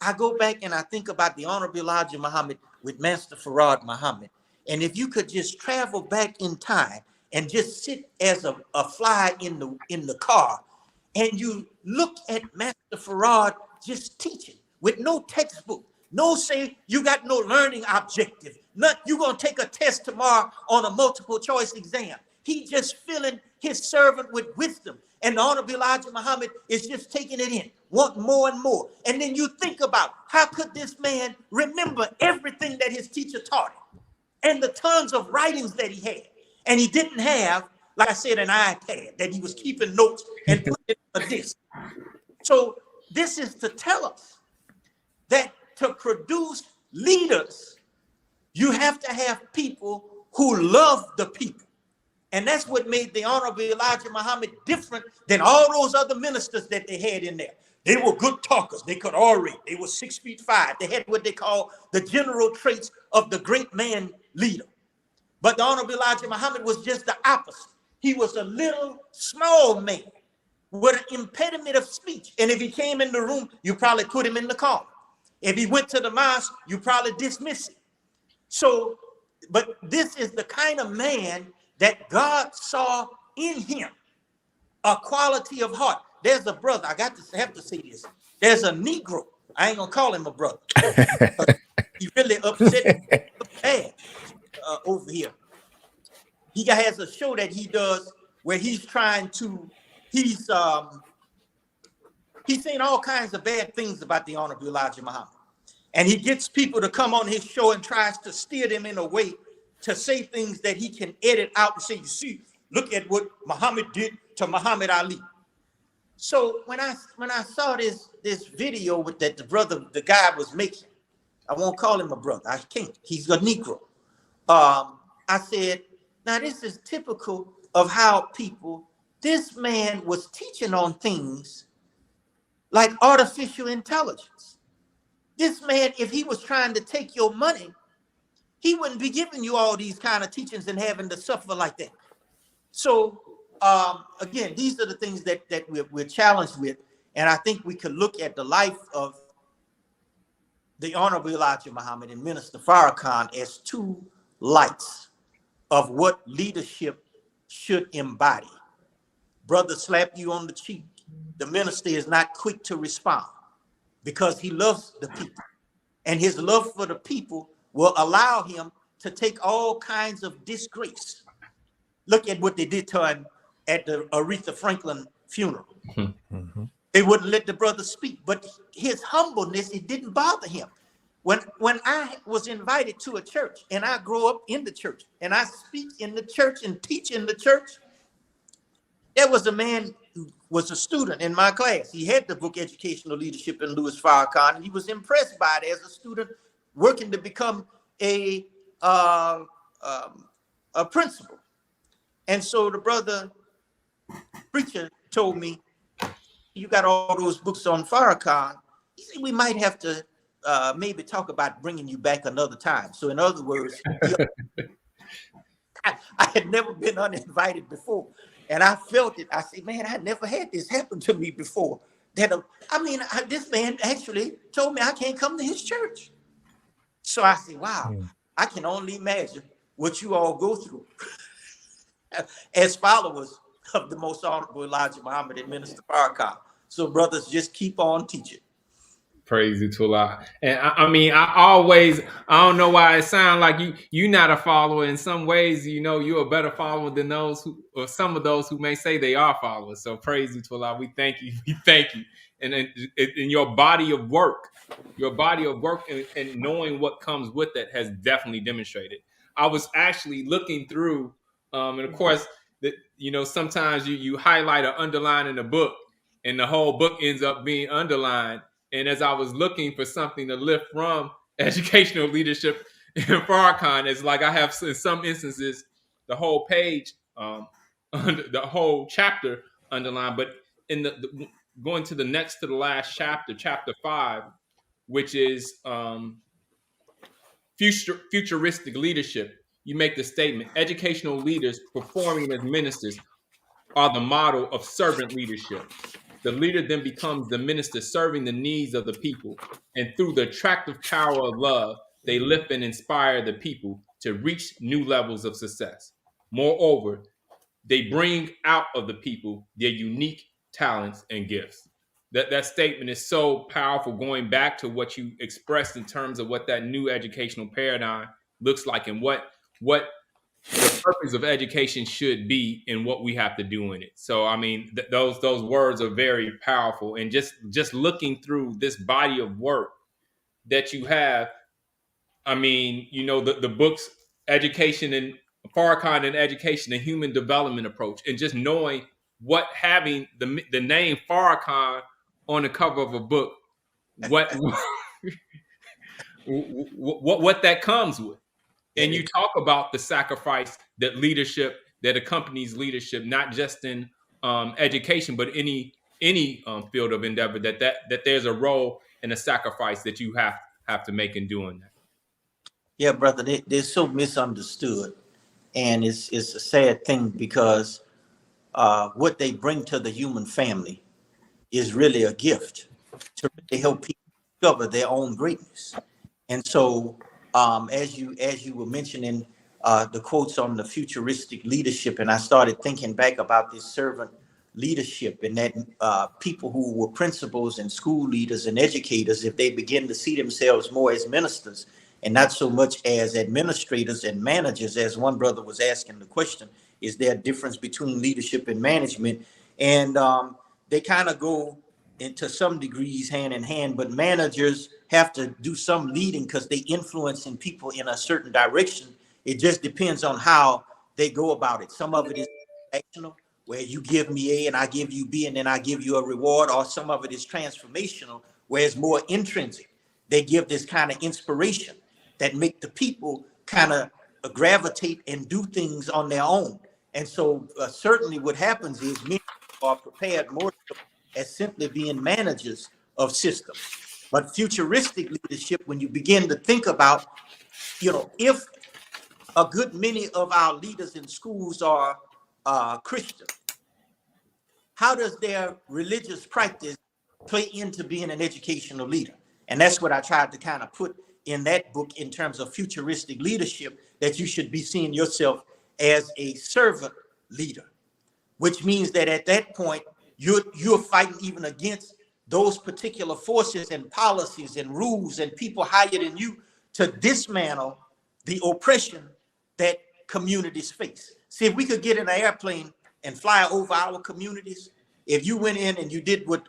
Speaker 3: I go back and I think about the Honorable Elijah Muhammad with Master Farad Muhammad. And if you could just travel back in time and just sit as a fly in the car, and you look at Master Farad just teaching with no textbook, no say you got no learning objective, not you gonna take a test tomorrow on a multiple choice exam. He just filling his servant with wisdom. And the Honorable Elijah Muhammad is just taking it in, want more and more. And then you think about how could this man remember everything that his teacher taught him and the tons of writings that he had. And he didn't have, like I said, an iPad that he was keeping notes and putting it on a disk. So this is to tell us that to produce leaders, you have to have people who love the people. And that's what made the Honorable Elijah Muhammad different than all those other ministers that they had in there. They were good talkers. They could orate. They were 6'5". They had what they call the general traits of the great man leader. But the Honorable Elijah Muhammad was just the opposite. He was a little small man with an impediment of speech. And if he came in the room, you probably put him in the corner. If he went to the mosque, you probably dismiss him. So, but this is the kind of man that God saw in him, a quality of heart. There's a brother, I have to say this. There's a Negro, I ain't gonna call him a brother. He really upset bad over here. He has a show that he does where he's trying to, he's saying all kinds of bad things about the Honorable Elijah Muhammad. And he gets people to come on his show and tries to steer them in a way to say things that he can edit out and say, you see, look at what Muhammad did to Muhammad Ali. So when I saw this video with that the guy was making, I won't call him a brother, I can't, he's a Negro. I said, now this is typical of how this man was teaching on things like artificial intelligence. This man, if he was trying to take your money, he wouldn't be giving you all these kind of teachings and having to suffer like that. So again, these are the things that we're challenged with. And I think we could look at the life of the Honorable Elijah Muhammad and Minister Farrakhan as two lights of what leadership should embody. Brother slap you on the cheek. The minister is not quick to respond because he loves the people. And his love for the people will allow him to take all kinds of disgrace. Look at what they did to him at the Aretha Franklin funeral. They wouldn't let the brother speak, but his humbleness, it didn't bother him. When I was invited to a church, and I grew up in the church, and I speak in the church and teach in the church, there was a man who was a student in my class. He had the book Educational Leadership in Louis Farrakhan, and he was impressed by it as a student working to become a principal. And so the brother preacher told me, you got all those books on Farrakhan. He said, we might have to maybe talk about bringing you back another time. So in other words, I had never been uninvited before. And I felt it. I said, man, I never had this happen to me before. This man actually told me I can't come to his church. So I said, wow, I can only imagine what you all go through as followers of the most honorable Elijah Muhammad and Minister Farrakhan. So brothers, just keep on teaching.
Speaker 1: Praise you to Allah. And I don't know why it sounds like you're not a follower. In some ways, you're a better follower than those or some of those who may say they are followers. So praise you to Allah. We thank you. We thank you. And in your body of work, and knowing what comes with it has definitely demonstrated. I was actually looking through, and of course, sometimes you highlight or underline in a book, and the whole book ends up being underlined. And as I was looking for something to lift from educational leadership in Farrakhan, it's like I have in some instances the whole page, the whole chapter underlined. But in going to the last chapter, chapter 5, which is futuristic leadership, you make the statement: educational leaders performing as ministers are the model of servant leadership. The leader then becomes the minister, serving the needs of the people. And through the attractive power of love, they lift and inspire the people to reach new levels of success. Moreover, they bring out of the people their unique talents and gifts. That statement is so powerful, going back to what you expressed in terms of what that new educational paradigm looks like, and what the purpose of education should be and what we have to do in it. So I mean, those words are very powerful. And just looking through this body of work that you have, I mean, the books, Education and Farrakhan and Education, the Human Development Approach, and just knowing what having the name Farrakhan on the cover of a book, what what that comes with. And you talk about the sacrifice that accompanies leadership, not just in education, but any field of endeavor. That there's a role and a sacrifice that you have to make in doing that.
Speaker 3: Yeah, brother, they're so misunderstood, and it's a sad thing because what they bring to the human family is really a gift to really help people discover their own greatness. And so, as you were mentioning the quotes on the futuristic leadership, and I started thinking back about this servant leadership, and that people who were principals and school leaders and educators, if they begin to see themselves more as ministers and not so much as administrators and managers, as one brother was asking the question, is there a difference between leadership and management? And they kind of go into some degrees hand in hand, but managers have to do some leading because they influencing people in a certain direction. It just depends on how they go about it. Some of it is actional, where you give me A and I give you B and then I give you a reward, or some of it is transformational, where it's more intrinsic. They give this kind of inspiration that make the people kind of gravitate and do things on their own. And so certainly what happens is many people are prepared more so as simply being managers of systems. But futuristic leadership, when you begin to think about, if a good many of our leaders in schools are Christian, how does their religious practice play into being an educational leader? And that's what I tried to kind of put in that book in terms of futuristic leadership, that you should be seeing yourself as a servant leader, which means that at that point, you're fighting even against those particular forces and policies and rules and people higher than you to dismantle the oppression that communities face. See, if we could get in an airplane and fly over our communities, if you went in and you did what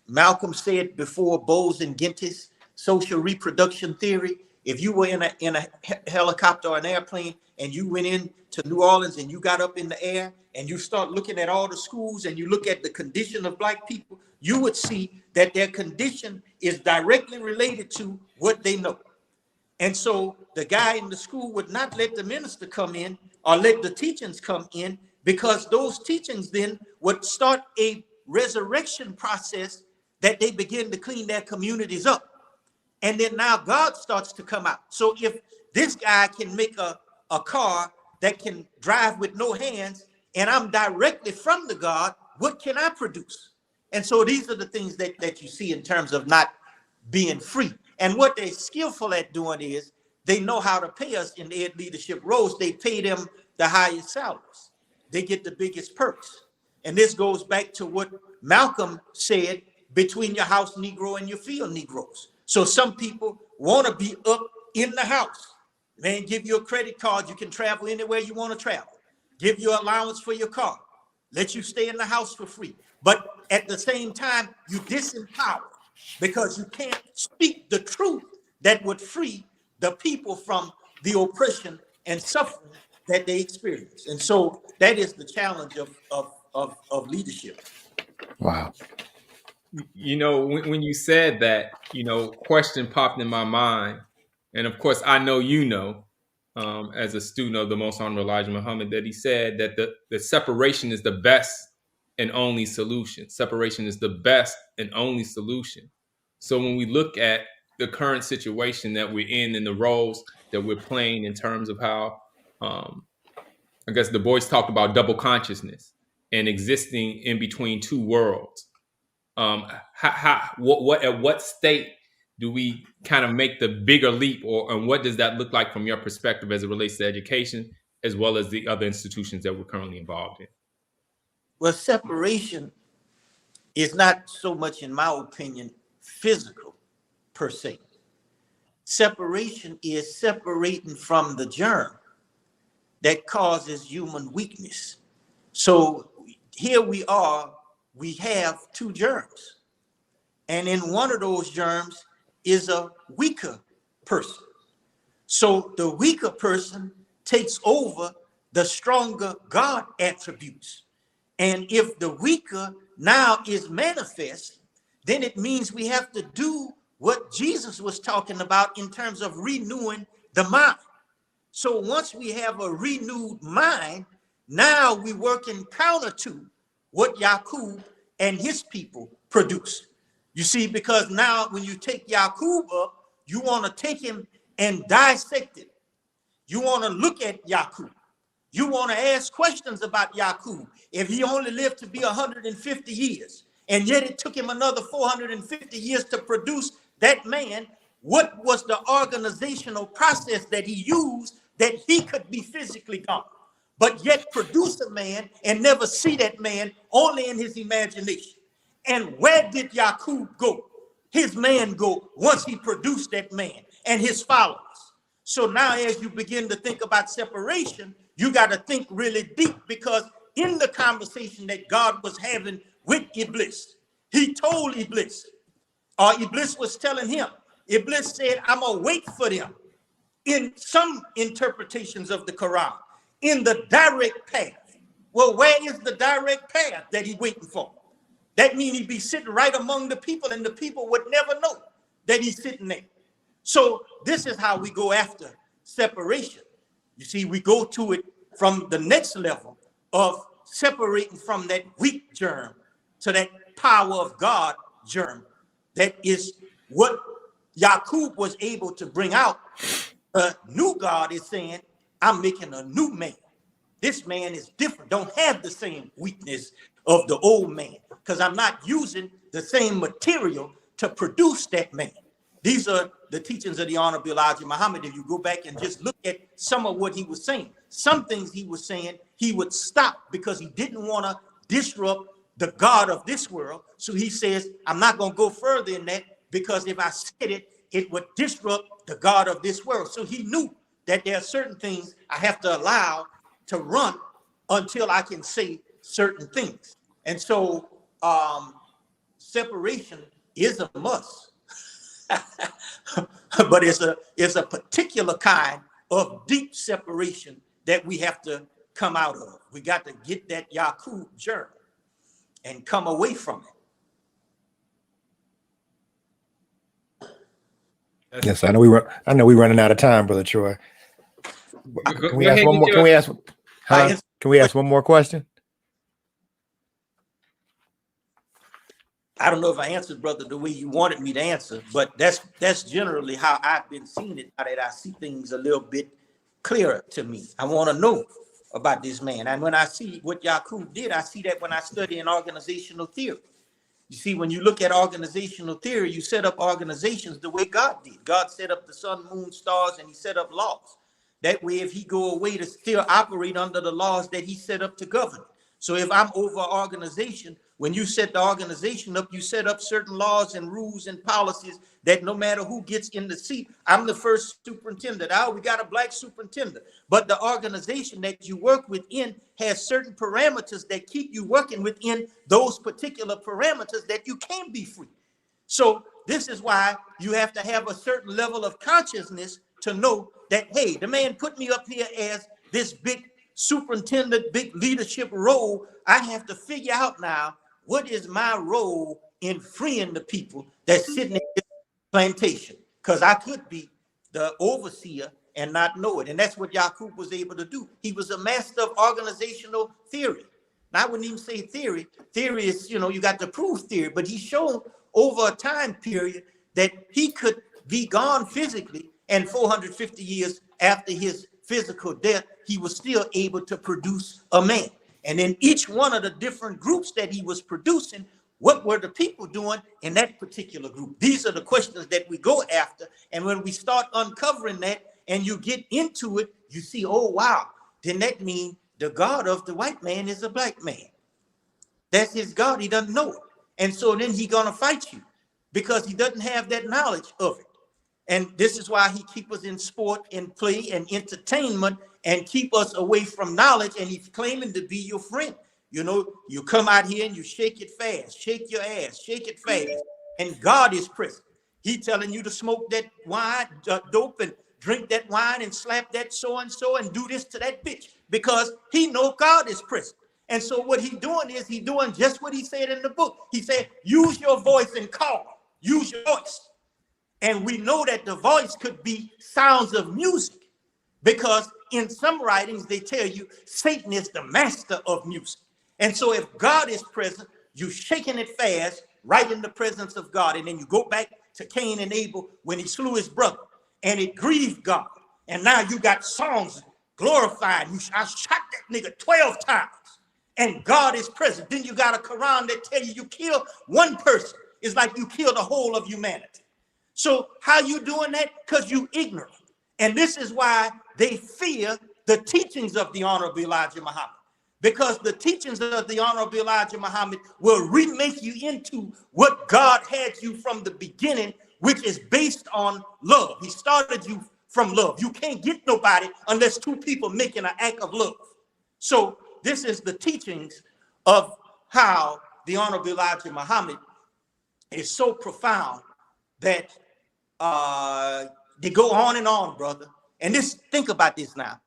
Speaker 3: Malcolm said before, Bowles and Gentis, social reproduction theory, if you were in a helicopter or an airplane and you went in to New Orleans and you got up in the air and you start looking at all the schools and you look at the condition of Black people, you would see that their condition is directly related to what they know. And so the guy in the school would not let the minister come in or let the teachings come in, because those teachings then would start a resurrection process that they begin to clean their communities up. And then now God starts to come out. So if this guy can make a car that can drive with no hands, and I'm directly from the God, what can I produce? And so these are the things that you see in terms of not being free. And what they're skillful at doing is they know how to pay us in their leadership roles. They pay them the highest salaries. They get the biggest perks. And this goes back to what Malcolm said, between your house Negro and your field Negroes. So some people want to be up in the house. Man, give you a credit card. You can travel anywhere you want to travel. Give you allowance for your car. Let you stay in the house for free. But at the same time, you disempower because you can't speak the truth that would free the people from the oppression and suffering that they experience. And so that is the challenge of leadership.
Speaker 2: Wow.
Speaker 1: You know, when you said that, you know, question popped in my mind. And of course, I know, you know, as a student of the Most Honorable Elijah Muhammad, that he said that the separation is the best and only solution. Separation is the best and only solution. So when we look at the current situation that we're in and the roles that we're playing in terms of how, I guess the boys talked about double consciousness and existing in between two worlds. What at what state do we kind of make the bigger leap, and what does that look like from your perspective as it relates to education as well as the other institutions that we're currently involved in?
Speaker 3: Well, separation is not so much, in my opinion, physical per se. Separation is separating from the germ that causes human weakness. So here we are, we have two germs. And in one of those germs is a weaker person. So the weaker person takes over the stronger God attributes. And if the weaker now is manifest, then it means we have to do what Jesus was talking about in terms of renewing the mind. So once we have a renewed mind, now we work in counter to what Yaqub and his people produce. You see, because now when you take Yaqub up, you want to take him and dissect it. You want to look at Yaqub. You want to ask questions about Yaqub. If he only lived to be 150 years, and yet it took him another 450 years to produce that man, what was the organizational process that he used that he could be physically gone, but yet produce a man and never see that man, only in his imagination? And where did Yaqub go? His man go once he produced that man and his followers. So now as you begin to think about separation, you got to think really deep, because in the conversation that God was having with Iblis, he told Iblis, or Iblis was telling him, Iblis said, I'm going to wait for them in some interpretations of the Quran, in the direct path. Well, where is the direct path that he's waiting for? That means he'd be sitting right among the people, and the people would never know that he's sitting there. So this is how we go after separation. You see, we go to it from the next level of separating from that weak germ to that power of God germ. That is what Yaqub was able to bring out. A new God is saying, I'm making a new man. This man is different, don't have the same weakness of the old man, because I'm not using the same material to produce that man. These are the teachings of the Honorable Elijah Muhammad. If you go back and just look at some of what he was saying, some things he was saying, he would stop because he didn't want to disrupt the God of this world. So he says, I'm not going to go further in that, because if I said it, it would disrupt the God of this world. So he knew that there are certain things I have to allow to run until I can say certain things. And so separation is a must. But it's a particular kind of deep separation that we have to come out of. We got to get that Yaqub germ and come away from
Speaker 1: That's,
Speaker 2: Yes, I know we're running out of time, Brother Troy. Can we ask one more? Can we ask? Huh? Can we ask one more question?
Speaker 3: I don't know if I answered, brother, the way you wanted me to answer, but that's generally how I've been seeing it, now that I see things a little bit clearer to me. I want to know about this man. And when I see what Yakub did, I see that when I study in organizational theory. You see, when you look at organizational theory, you set up organizations the way God did. God set up the sun, moon, stars, and he set up laws. That way, if he go away, to still operate under the laws that he set up to govern. So if I'm over an organization, when you set the organization up, you set up certain laws and rules and policies that no matter who gets in the seat, I'm the first superintendent. Oh, we got a black superintendent. But the organization that you work within has certain parameters that keep you working within those particular parameters that you can't be free. So this is why you have to have a certain level of consciousness to know that, hey, the man put me up here as this big superintendent, big leadership role. I have to figure out now, what is my role in freeing the people that's sitting in this plantation? Because I could be the overseer and not know it. And that's what Yakub was able to do. He was a master of organizational theory. Now, I wouldn't even say theory. Theory is, you got to prove theory, but he showed over a time period that he could be gone physically, and 450 years after his physical death, he was still able to produce a man. And in each one of the different groups that he was producing, what were the people doing in that particular group? These are the questions that we go after. And when we start uncovering that and you get into it, you see, oh, wow, then that means the God of the white man is a black man. That's his God. He doesn't know it. And so then he's going to fight you because he doesn't have that knowledge of it. And this is why he keeps us in sport and play and entertainment and keep us away from knowledge. And he's claiming to be your friend. You come out here and you shake it fast, shake your ass, shake it fast. And God is present. He telling you to smoke that wine, dope, and drink that wine and slap that so-and-so and do this to that bitch because he know God is present. And so what he doing is he doing just what he said in the book. He said, use your voice and call. Use your voice. And we know that the voice could be sounds of music because in some writings, they tell you Satan is the master of music. And so if God is present, you shaking it fast right in the presence of God. And then you go back to Cain and Abel when he slew his brother and it grieved God. And now you got songs glorifying. I shot that nigga 12 times and God is present. Then you got a Quran that tell you kill one person. It's like you kill the whole of humanity. So how you doing that? Because you ignorant. And this is why they fear the teachings of the Honorable Elijah Muhammad. Because the teachings of the Honorable Elijah Muhammad will remake you into what God had you from the beginning, which is based on love. He started you from love. You can't get nobody unless two people making an act of love. So this is the teachings of how the Honorable Elijah Muhammad is so profound that they go on and on, brother. And think about this now.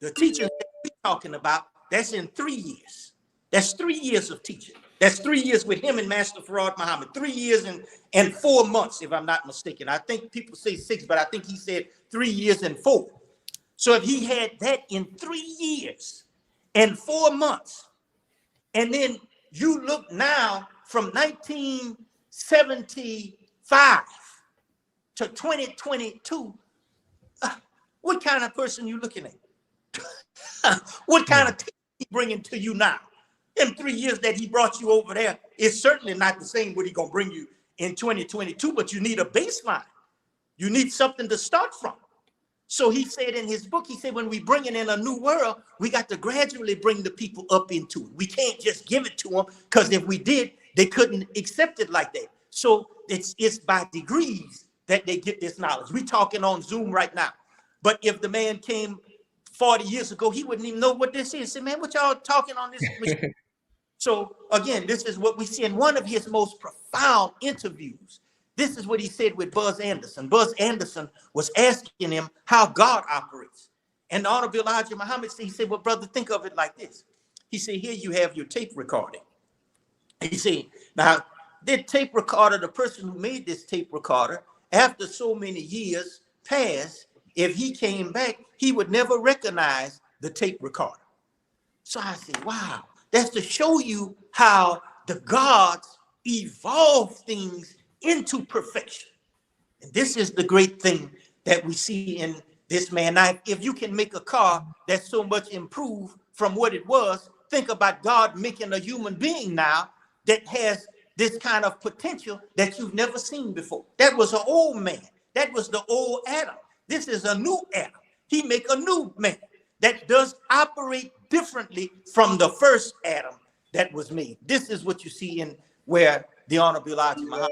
Speaker 3: The teaching that we're talking about, that's in 3 years. That's 3 years of teaching. That's 3 years with him and Master Farad Muhammad. 3 years and 4 months, if I'm not mistaken. I think people say 6, but I think he said 3 years and 4. So if he had that in 3 years and 4 months, and then you look now from 1975 to 2022, what kind of person you looking at? What kind of team he bringing to you now? In 3 years that he brought you over there, it's certainly not the same what he gonna bring you in 2022, but you need a baseline. You need something to start from. So he said in his book, he said, when we bringing in a new world, we got to gradually bring the people up into it. We can't just give it to them because if we did, they couldn't accept it like that. So it's by degrees that they get this knowledge. We talking on Zoom right now. But if the man came 40 years ago, he wouldn't even know what this is. Say, man, what y'all talking on this? So again, this is what we see in one of his most profound interviews. This is what he said with Buzz Anderson. Buzz Anderson was asking him how God operates. And the Honorable Elijah Muhammad said, he said, well, brother, think of it like this. He said, here you have your tape recording. He said, now, the tape recorder, the person who made this tape recorder, after so many years passed, if he came back, he would never recognize the tape recorder. So I said, wow, that's to show you how the gods evolve things into perfection. And this is the great thing that we see in this man. Now, if you can make a car that's so much improved from what it was, think about God making a human being now that has this kind of potential that you've never seen before. That was an old man. That was the old Adam. This is a new Adam. He make a new man that does operate differently from the first Adam that was made. This is what you see in where the Honorable Elijah Muhammad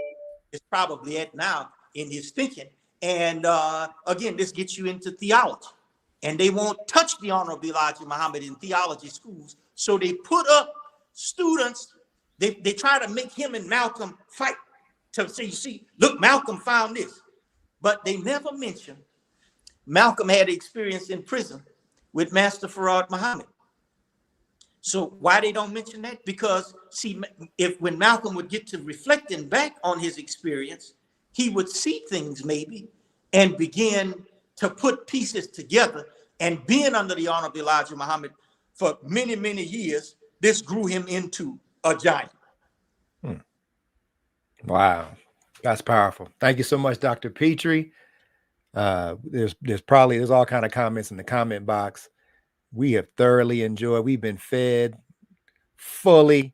Speaker 3: is probably at now in his thinking. And again, this gets you into theology. And they won't touch the Honorable Elijah Muhammad in theology schools. So they put up students, they try to make him and Malcolm fight. To say, you see, look, Malcolm found this. But they never mention Malcolm had experience in prison with Master Farad Muhammad. So why they don't mention that? Because see, when Malcolm would get to reflecting back on his experience, he would see things maybe and begin to put pieces together. And being under the Honorable Elijah Muhammad for many, many years, this grew him into a giant.
Speaker 2: Wow, that's powerful. Thank you so much, Dr. Petrie. There's all kind of comments in the comment box. We have thoroughly enjoyed. We've been fed fully.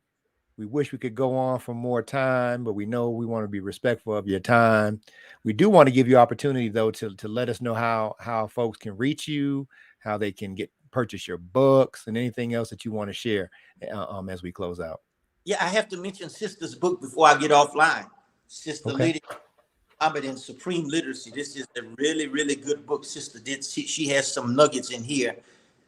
Speaker 2: We wish we could go on for more time, but we know we want to be respectful of your time. We do want to give you opportunity, though, to let us know how folks can reach you, how they can purchase your books, and anything else that you want to share as we close out.
Speaker 3: Yeah, I have to mention Sister's book before I get offline. Sister Lady Muhammad and Supreme Literacy. This is a really, really good book. Sister did. She has some nuggets in here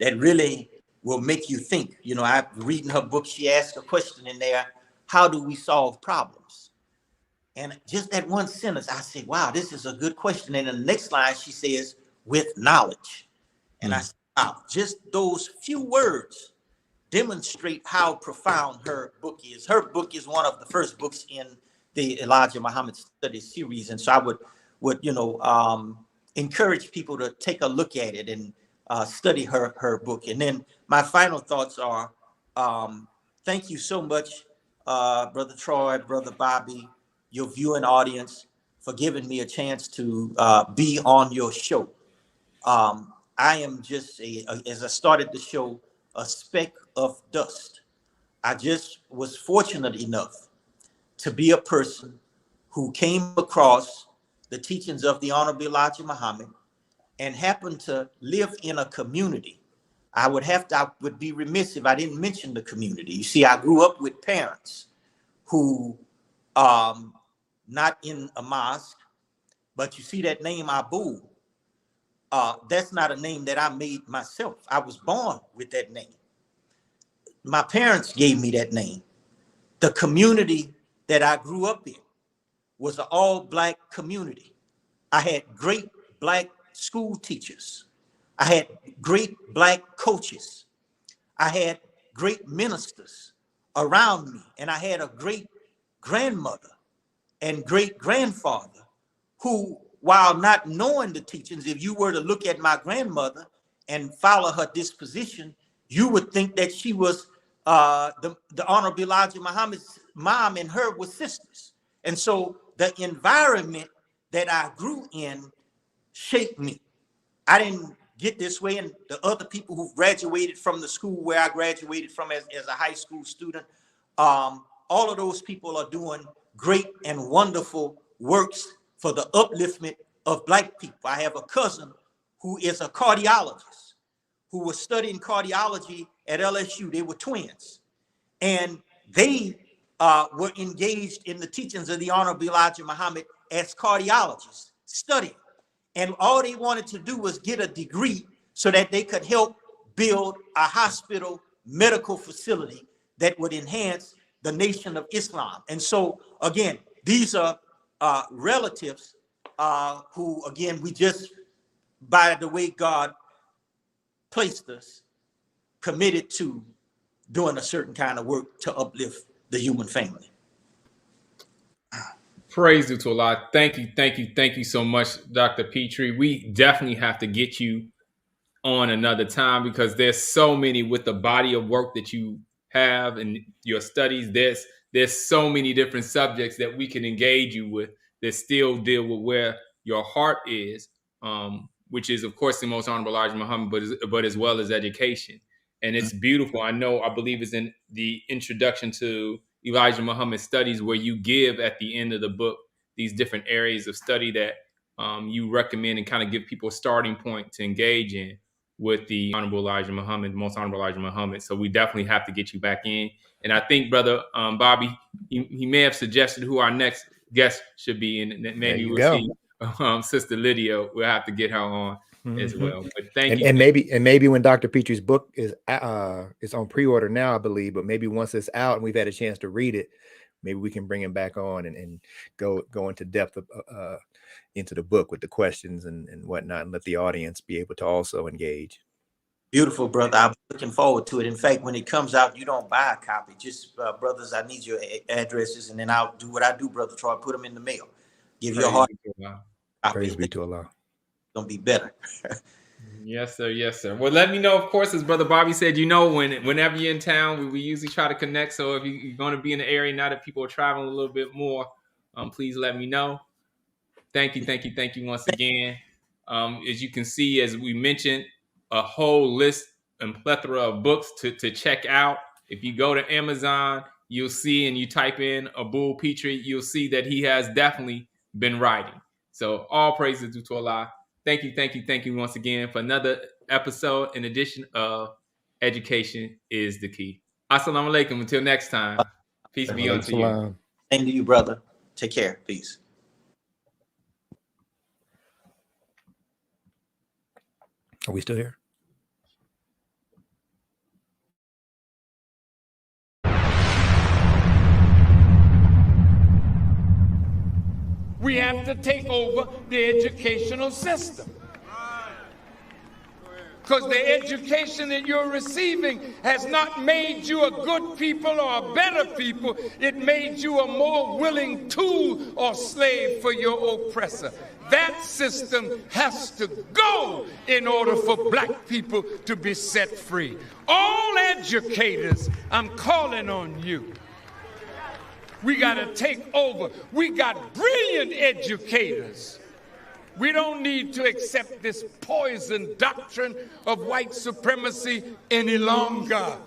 Speaker 3: that really will make you think. You know, I'm reading her book. She asked a question in there: how do we solve problems? And just that one sentence, I say, wow, this is a good question. And in the next line, she says, with knowledge. And I said, wow, just those few words demonstrate how profound her book is. Her book is one of the first books in the Elijah Muhammad Study series. And so I would encourage people to take a look at it and study her book. And then my final thoughts are, thank you so much, Brother Troy, Brother Bobby, your viewing audience, for giving me a chance to be on your show. I am just, as I started the show, a speck of dust. I just was fortunate enough to be a person who came across the teachings of the Honorable Elijah Muhammad and happened to live in a community. I would be remiss if I didn't mention the community. You see, I grew up with parents who, not in a mosque, but you see that name Abu, that's not a name that I made myself. I was born with that name. My parents gave me that name. The community that I grew up in was an all-Black community. I had great Black school teachers. I had great Black coaches. I had great ministers around me. And I had a great grandmother and great grandfather who, while not knowing the teachings, if you were to look at my grandmother and follow her disposition, you would think that she was the Honorable Elijah Muhammad's mom, and her were sisters. And so the environment that I grew in shaped me. I didn't get this way, and the other people who graduated from the school where I graduated from as a high school student, all of those people are doing great and wonderful works for the upliftment of Black people. I have a cousin who is a cardiologist who was studying cardiology at LSU. They were twins, and they were engaged in the teachings of the Honorable Elijah Muhammad as cardiologists, studying. And all they wanted to do was get a degree so that they could help build a hospital medical facility that would enhance the nation of Islam. And so, again, these are relatives who, again, we just, by the way God placed us, committed to doing a certain kind of work to uplift the human family.
Speaker 1: Praise to Allah. Thank you so much, Dr. Petrie. We definitely have to get you on another time because there's so many with the body of work that you have and your studies. there's so many different subjects that we can engage you with that still deal with where your heart is, which is, of course, the most honorable Elijah Muhammad, but as well as education. And it's beautiful. I believe it's in the introduction to Elijah Muhammad's studies where you give at the end of the book these different areas of study that you recommend and kind of give people a starting point to engage in with the Honorable Elijah Muhammad, most Honorable Elijah Muhammad. So we definitely have to get you back in. And I think, Brother Bobby, he may have suggested who our next guest should be, and maybe we'll see Sister Lydia. We'll have to get her on as well. But thank you.
Speaker 2: And maybe when Dr. Petrie's book is on pre-order now, I believe, but maybe once it's out and we've had a chance to read it, maybe we can bring him back on and go into depth of, into the book with the questions and whatnot, and let the audience be able to also engage.
Speaker 3: Beautiful, brother. I'm looking forward to it. In fact, when it comes out, you don't buy a copy. Just, brothers, I need your addresses, and then I'll do what I do, Brother Troy. Put them in the mail. Give you a heart.
Speaker 2: Praise be to Allah.
Speaker 3: Gonna be better.
Speaker 1: Yes, sir. Yes, sir. Well, let me know, of course, as Brother Bobby said, whenever you're in town, we usually try to connect. So if you're going to be in the area now that people are traveling a little bit more, please let me know. Thank you once again. As you can see, as we mentioned, a whole list and plethora of books to check out. If you go to Amazon, you'll see, and you type in Abul Petrie, you'll see that he has definitely been writing. So all praises due to Allah. Thank you once again for another episode in edition of Education is the Key. Assalamu alaikum. Until next time. Peace be unto you.
Speaker 3: Same to you, brother. Take care. Peace.
Speaker 2: Are we still here?
Speaker 4: We have to take over the educational system. Because the education that you're receiving has not made you a good people or a better people. It made you a more willing tool or slave for your oppressor. That system has to go in order for black people to be set free. All educators, I'm calling on you. We got to take over. We got brilliant educators. We don't need to accept this poison doctrine of white supremacy any longer.